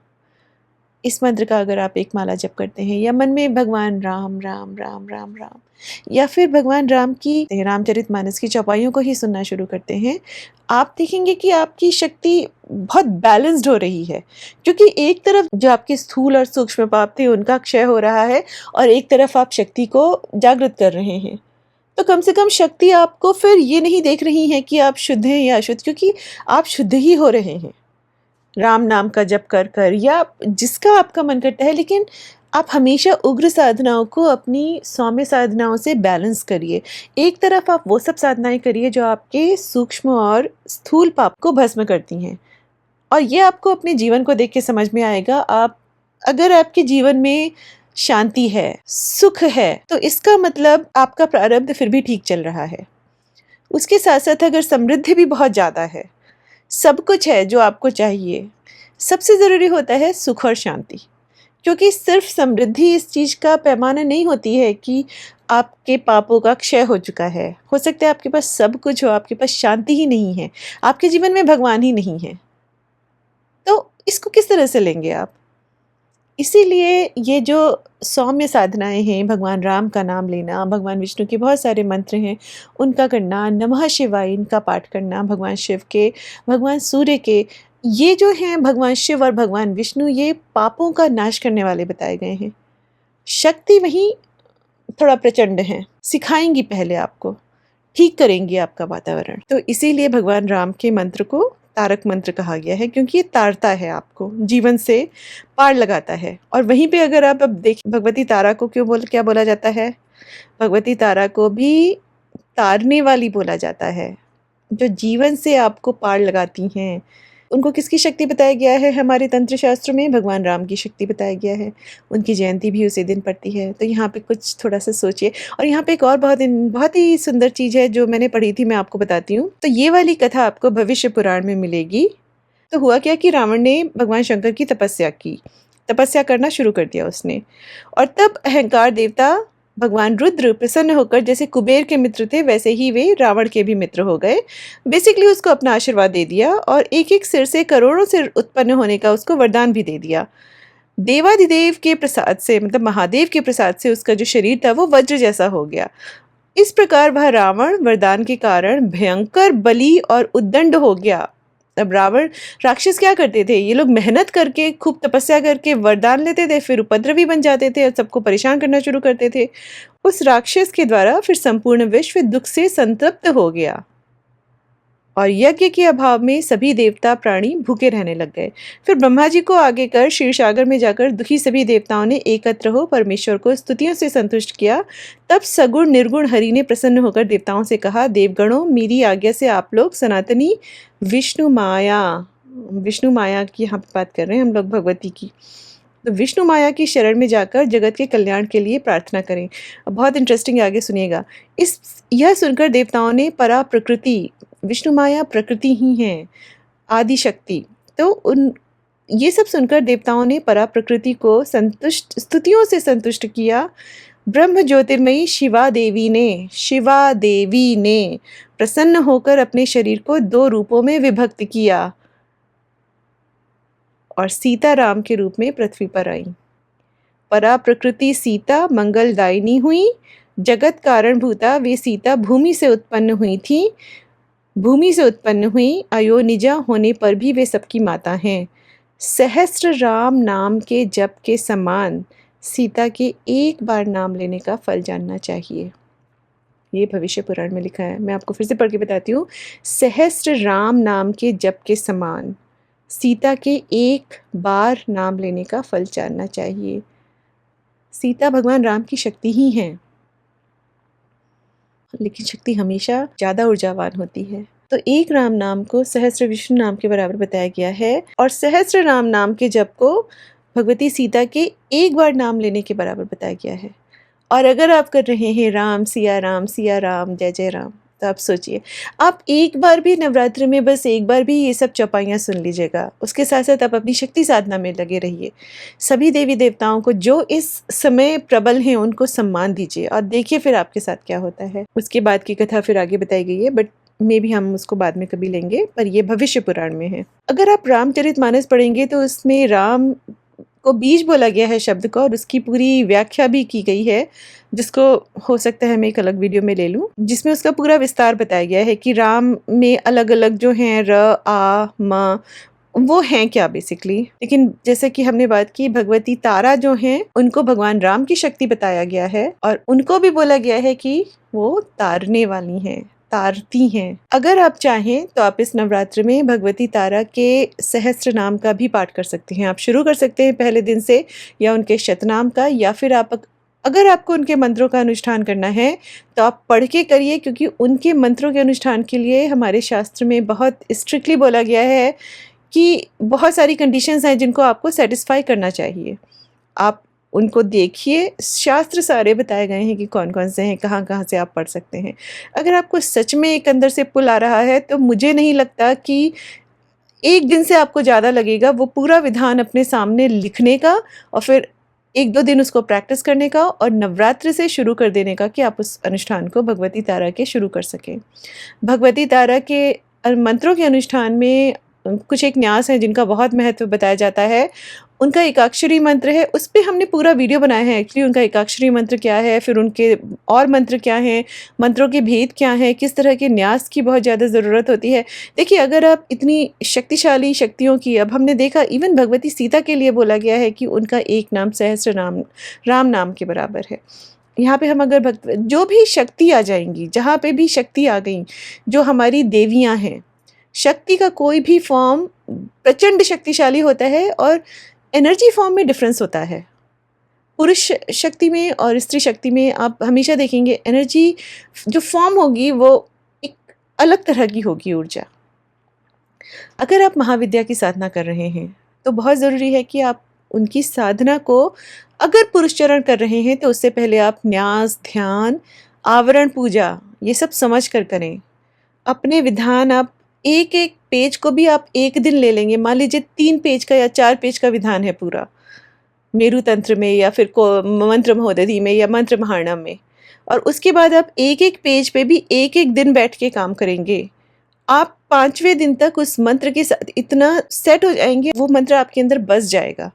इस मंत्र का अगर आप एक माला जप करते हैं, या मन में भगवान राम राम राम राम राम, या फिर भगवान राम की रामचरितमानस की चौपाइयों को ही सुनना शुरू करते हैं, आप देखेंगे कि आपकी शक्ति बहुत बैलेंस्ड हो रही है। क्योंकि एक तरफ जो आपके स्थूल और सूक्ष्म पाप थे उनका क्षय हो रहा है और एक तरफ आप शक्ति को जागृत कर रहे हैं। तो कम से कम शक्ति आपको फिर ये नहीं देख रही है कि आप शुद्ध हैं या अशुद्ध, क्योंकि आप शुद्ध ही हो रहे हैं राम नाम का जप कर कर, या जिसका आपका मन करता है। लेकिन आप हमेशा उग्र साधनाओं को अपनी सौम्य साधनाओं से बैलेंस करिए। एक तरफ आप वो सब साधनाएं करिए जो आपके सूक्ष्म और स्थूल पाप को भस्म करती हैं, और ये आपको अपने जीवन को देख के समझ में आएगा। आप अगर आपके जीवन में शांति है, सुख है, तो इसका मतलब आपका प्रारब्ध फिर भी ठीक चल रहा है। उसके साथ साथ अगर समृद्धि भी बहुत ज़्यादा है, सब कुछ है जो आपको चाहिए, सबसे ज़रूरी होता है सुख और शांति। क्योंकि सिर्फ समृद्धि इस चीज़ का पैमाना नहीं होती है कि आपके पापों का क्षय हो चुका है। हो सकता है आपके पास सब कुछ हो, आपके पास शांति ही नहीं है, आपके जीवन में भगवान ही नहीं है। तो इसको किस तरह से लेंगे आप? इसीलिए ये जो सौम्य साधनाएँ हैं, भगवान राम का नाम लेना, भगवान विष्णु के बहुत सारे मंत्र हैं, उनका करना, नमः शिवाय इनका पाठ करना, भगवान शिव के, भगवान सूर्य के, ये जो हैं भगवान शिव और भगवान विष्णु, ये पापों का नाश करने वाले बताए गए हैं। शक्ति वहीं थोड़ा प्रचंड हैं, सिखाएँगी पहले आपको, ठीक करेंगी आपका वातावरण। तो इसीलिए भगवान राम के मंत्र को तारक मंत्र कहा गया है, क्योंकि ये तारता है आपको, जीवन से पार लगाता है। और वहीं पे अगर आप अब देखें, भगवती तारा को क्या बोला जाता है? भगवती तारा को भी तारने वाली बोला जाता है, जो जीवन से आपको पार लगाती हैं। उनको किसकी शक्ति बताया गया है हमारे तंत्र शास्त्र में? भगवान राम की शक्ति बताया गया है। उनकी जयंती भी उसी दिन पड़ती है। तो यहाँ पे कुछ थोड़ा-सा सोचिए। और यहाँ पे एक और बहुत ही सुंदर चीज़ है जो मैंने पढ़ी थी, मैं आपको बताती हूँ। तो ये वाली कथा आपको भविष्य पुराण में मिलेगी। तो हुआ क्या कि रावण ने भगवान शंकर की तपस्या की। तपस्या करना शुरू कर दिया उसने। और तब अहंकार देवता भगवान रुद्र प्रसन्न होकर, जैसे कुबेर के मित्र थे वैसे ही वे रावण के भी मित्र हो गए। बेसिकली उसको अपना आशीर्वाद दे दिया और एक-एक सिर से करोड़ों सिर उत्पन्न होने का उसको वरदान भी दे दिया। देवाधिदेव के प्रसाद से, मतलब महादेव के प्रसाद से, उसका जो शरीर था वो वज्र जैसा हो गया। इस प्रकार वह रावण वरदान के कारण भयंकर बली और उद्दंड हो गया। अब रावण राक्षस क्या करते थे? ये लोग मेहनत करके, खूब तपस्या करके वरदान लेते थे, फिर उपद्रवी बन जाते थे और सबको परेशान करना शुरू करते थे। उस राक्षस के द्वारा फिर संपूर्ण विश्व दुख से संतप्त हो गया और यज्ञ के अभाव में सभी देवता प्राणी भूखे रहने लग गए। फिर ब्रह्मा जी को आगे कर क्षीरसागर में जाकर दुखी सभी देवताओं ने एकत्र हो परमेश्वर को स्तुतियों से संतुष्ट किया। तब सगुण निर्गुण हरि ने प्रसन्न होकर देवताओं से कहा, देवगणों, मेरी आज्ञा से आप लोग सनातनी विष्णु माया की यहाँ पे बात कर रहे हैं हम लोग, भगवती की, तो विष्णु माया की शरण में जाकर जगत के कल्याण के लिए प्रार्थना करें। अब बहुत इंटरेस्टिंग, आगे सुनिएगा। यह सुनकर देवताओं ने परा प्रकृति, विष्णु माया प्रकृति ही है, आदि शक्ति, तो ये सब सुनकर देवताओं ने परा प्रकृति को स्तुतियों से संतुष्ट किया। ब्रह्म ज्योतिर्मयी शिवा देवी ने प्रसन्न होकर अपने शरीर को 2 रूपों में विभक्त किया और सीता राम के रूप में पृथ्वी पर आई। परा प्रकृति सीता मंगलदायिनी हुई। जगत कारण भूता वे सीता भूमि से उत्पन्न हुई, अयोनिजा होने पर भी वे सबकी माता हैं। सहस्त्र राम नाम के जप के समान सीता के एक बार नाम लेने का फल जानना चाहिए। ये भविष्य पुराण में लिखा है, मैं आपको फिर से पढ़ के बताती हूँ। सहस्त्र राम नाम के जप के समान सीता के एक बार नाम लेने का फल जानना चाहिए। सीता भगवान राम की शक्ति ही है, लेकिन शक्ति हमेशा ज़्यादा ऊर्जावान होती है। तो एक राम नाम को सहस्त्र विष्णु नाम के बराबर बताया गया है और सहस्त्र राम नाम के जप को भगवती सीता के एक बार नाम लेने के बराबर बताया गया है। और अगर आप कर रहे हैं राम सिया राम जय जय राम, तो आप सोचिए, आप एक बार भी नवरात्र में बस एक बार भी ये सब चौपाइयाँ सुन लीजिएगा। उसके साथ साथ आप अपनी शक्ति साधना में लगे रहिए। सभी देवी देवताओं को जो इस समय प्रबल हैं उनको सम्मान दीजिए और देखिए फिर आपके साथ क्या होता है। उसके बाद की कथा फिर आगे बताई गई है, बट में भी हम उसको बाद में कभी लेंगे, पर ये भविष्य पुराण में है। अगर आप रामचरितमानस पढ़ेंगे तो उसमें राम को बीज बोला गया है शब्द को, और उसकी पूरी व्याख्या भी की गई है, जिसको हो सकता है मैं एक अलग वीडियो में ले लूं, जिसमें उसका पूरा विस्तार बताया गया है कि राम में अलग अलग जो हैं र आ म वो हैं क्या बेसिकली। लेकिन जैसे कि हमने बात की, भगवती तारा जो हैं उनको भगवान राम की शक्ति बताया गया है और उनको भी बोला गया है कि वो तारने वाली हैं, तारती हैं। अगर आप चाहें तो आप इस नवरात्र में भगवती तारा के सहस्त्र नाम का भी पाठ कर सकते हैं। आप शुरू कर सकते हैं पहले दिन से, या उनके शतनाम का, या फिर अगर आपको उनके मंत्रों का अनुष्ठान करना है तो आप पढ़ के करिए, क्योंकि उनके मंत्रों के अनुष्ठान के लिए हमारे शास्त्र में बहुत स्ट्रिक्टली बोला गया है कि बहुत सारी कंडीशंस हैं जिनको आपको सेटिस्फाई करना चाहिए। आप उनको देखिए, शास्त्र सारे बताए गए हैं कि कौन कौन से हैं, कहाँ कहाँ से आप पढ़ सकते हैं। अगर आपको सच में एक अंदर से पुल आ रहा है तो मुझे नहीं लगता कि एक दिन से आपको ज़्यादा लगेगा वो पूरा विधान अपने सामने लिखने का और फिर 1-2 दिन उसको प्रैक्टिस करने का और नवरात्र से शुरू कर देने का, कि आप उस अनुष्ठान को भगवती तारा के शुरू कर सकें। भगवती तारा के मंत्रों के अनुष्ठान में कुछ एक न्यास हैं जिनका बहुत महत्व बताया जाता है। उनका एकाक्षरी मंत्र है, उस पे हमने पूरा वीडियो बनाया है एक्चुअली। उनका एकाक्षरी मंत्र क्या है, फिर उनके और मंत्र क्या हैं, मंत्रों के भेद क्या हैं, किस तरह के न्यास की बहुत ज़्यादा ज़रूरत होती है। देखिए, अगर आप इतनी शक्तिशाली शक्तियों की, अब हमने देखा इवन भगवती सीता के लिए बोला गया है कि उनका एक नाम सहस्र नाम राम नाम के बराबर है। यहाँ पे हम अगर भक्त जो भी शक्ति आ जाएँगी, जहाँ पे भी शक्ति आ गई, जो हमारी देवियाँ हैं, शक्ति का कोई भी फॉर्म प्रचंड शक्तिशाली होता है और एनर्जी फॉर्म में डिफरेंस होता है। पुरुष शक्ति में और स्त्री शक्ति में आप हमेशा देखेंगे एनर्जी जो फॉर्म होगी वो एक अलग तरह की होगी ऊर्जा। अगर आप महाविद्या की साधना कर रहे हैं तो बहुत ज़रूरी है कि आप उनकी साधना को, अगर पुरुष चरण कर रहे हैं तो उससे पहले आप न्यास, ध्यान, आवरण पूजा ये सब समझ कर करें। अपने विधान आप एक-एक पेज को भी आप 1 दिन ले लेंगे, मान लीजिए 3 पेज का या 4 पेज का विधान है पूरा, मेरु तंत्र में या फिर को मंत्र महोदधि में या मंत्र महारणम में, और उसके बाद आप एक-एक पेज पे भी एक-एक दिन बैठ के काम करेंगे। आप 5वें दिन तक उस मंत्र के साथ इतना सेट हो जाएँगे, वो मंत्र आपके अंदर बस जाएगा।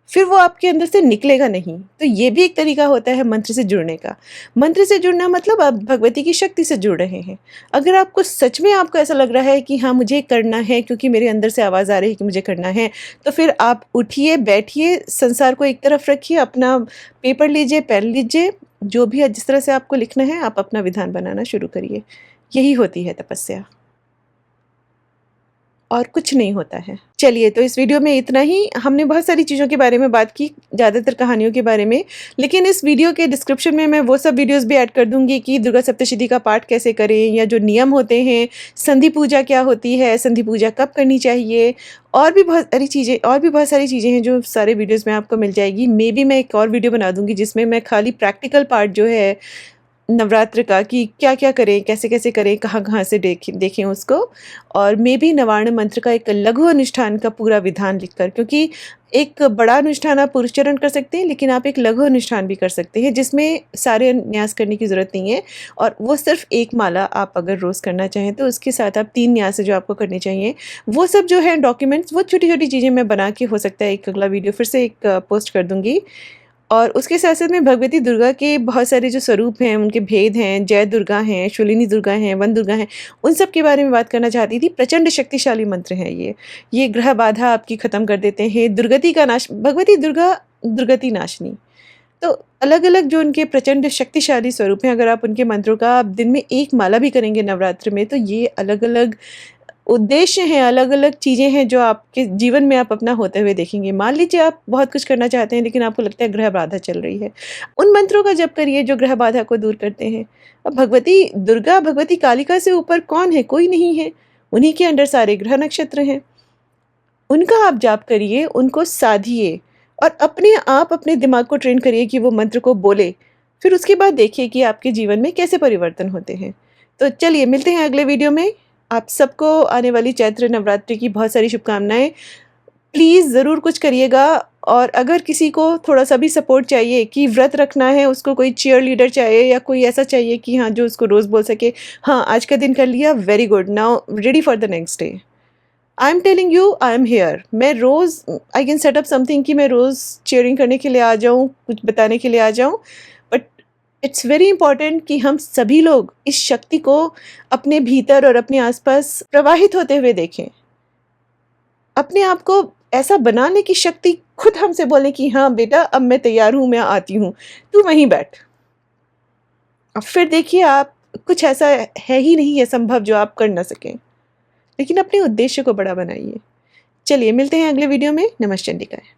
फिर वो आपके अंदर से निकलेगा नहीं। तो ये भी एक तरीका होता है मंत्र से जुड़ने का। मंत्र से जुड़ना मतलब आप भगवती की शक्ति से जुड़ रहे हैं। अगर आपको सच में आपको ऐसा लग रहा है कि हाँ, मुझे करना है क्योंकि मेरे अंदर से आवाज़ आ रही है कि मुझे करना है, तो फिर आप उठिए, बैठिए, संसार को एक तरफ रखिए, अपना पेपर लीजिए, पेन लीजिए, जो भी जिस तरह से आपको लिखना है, आप अपना विधान बनाना शुरू करिए। यही होती है तपस्या। और कुछ नहीं होता है। चलिए, तो इस वीडियो में इतना ही। हमने बहुत सारी चीज़ों के बारे में बात की, ज़्यादातर कहानियों के बारे में, लेकिन इस वीडियो के डिस्क्रिप्शन में मैं वो सब वीडियोज़ भी ऐड कर दूँगी कि दुर्गा सप्तशती का पाठ कैसे करें, या जो नियम होते हैं, संधि पूजा क्या होती है, संधि पूजा कब करनी चाहिए, और भी बहुत सारी चीज़ें हैं जो सारे वीडियोज़ में आपको मिल जाएगी। मेबी मैं एक और वीडियो बना दूँगी जिसमें मैं खाली प्रैक्टिकल पार्ट जो है नवरात्र का, कि क्या-क्या करें, कैसे-कैसे करें, कहाँ-कहाँ से देखें उसको, और मे बी नवार्ण मंत्र का एक लघु अनुष्ठान का पूरा विधान लिखकर, क्योंकि एक बड़ा अनुष्ठान आप पुरुष चरण कर सकते हैं, लेकिन आप एक लघु अनुष्ठान भी कर सकते हैं जिसमें सारे न्यास करने की ज़रूरत नहीं है, और वो सिर्फ एक माला आप अगर रोज़ करना चाहें तो उसके साथ आप 3 न्यास है जो आपको करने चाहिए। वो सब जो है डॉक्यूमेंट्स, वो छोटी-छोटी चीज़ें मैं बना के, हो सकता है एक अगला वीडियो फिर से एक पोस्ट कर दूँगी। और उसके साथ-साथ में भगवती दुर्गा के बहुत सारे जो स्वरूप हैं, उनके भेद हैं, जय दुर्गा हैं, शूलिनी दुर्गा हैं, वन दुर्गा हैं, उन सब के बारे में बात करना चाहती थी। प्रचंड शक्तिशाली मंत्र हैं ये। ये ग्रह बाधा आपकी ख़त्म कर देते हैं, दुर्गति का नाश, भगवती दुर्गा दुर्गति नाशिनी। तो अलग-अलग जो उनके प्रचंड शक्तिशाली स्वरूप हैं, अगर आप उनके मंत्रों का आप दिन में 1 माला भी करेंगे नवरात्र में, तो ये अलग-अलग उद्देश्य हैं, अलग-अलग चीज़ें हैं जो आपके जीवन में आप अपना होते हुए देखेंगे। मान लीजिए आप बहुत कुछ करना चाहते हैं लेकिन आपको लगता है ग्रह बाधा चल रही है। उन मंत्रों का जप करिए जो ग्रह बाधा को दूर करते हैं। अब भगवती दुर्गा, भगवती कालिका से ऊपर कौन है? कोई नहीं है। उन्हीं के अंडर सारे ग्रह नक्षत्र हैं। उनका आप जाप करिए, उनको साधिए और अपने आप अपने दिमाग को ट्रेन करिए कि वो मंत्र को बोले। फिर उसके बाद देखिए कि आपके जीवन में कैसे परिवर्तन होते हैं। तो चलिए, मिलते हैं अगले वीडियो में। आप सबको आने वाली चैत्र नवरात्रि की बहुत सारी शुभकामनाएँ। प्लीज़ ज़रूर कुछ करिएगा, और अगर किसी को थोड़ा-सा भी सपोर्ट चाहिए कि व्रत रखना है, उसको कोई चीयर लीडर चाहिए या कोई ऐसा चाहिए कि हाँ, जो उसको रोज़ बोल सके, हाँ, आज का दिन कर लिया, very good, now ready for the next day. I am telling you, I am here. मैं रोज़ I can set up something कि मैं रोज़ चीयरिंग करने के लिए आ जाऊँ, कुछ बताने के लिए आ जाऊँ, बट इट्स वेरी इंपॉर्टेंट कि हम सभी लोग इस शक्ति को अपने भीतर और अपने आसपास प्रवाहित होते हुए देखें। अपने आप को ऐसा बनाने की शक्ति खुद हमसे बोले कि हाँ बेटा, अब मैं तैयार हूँ, मैं आती हूँ, तू वहीं बैठ। अब फिर देखिए, आप कुछ ऐसा है ही नहीं है संभव जो आप कर ना सकें, लेकिन अपने उद्देश्य को बड़ा बनाइए। चलिए, मिलते हैं अगले वीडियो में। नमश्चंडिकाय।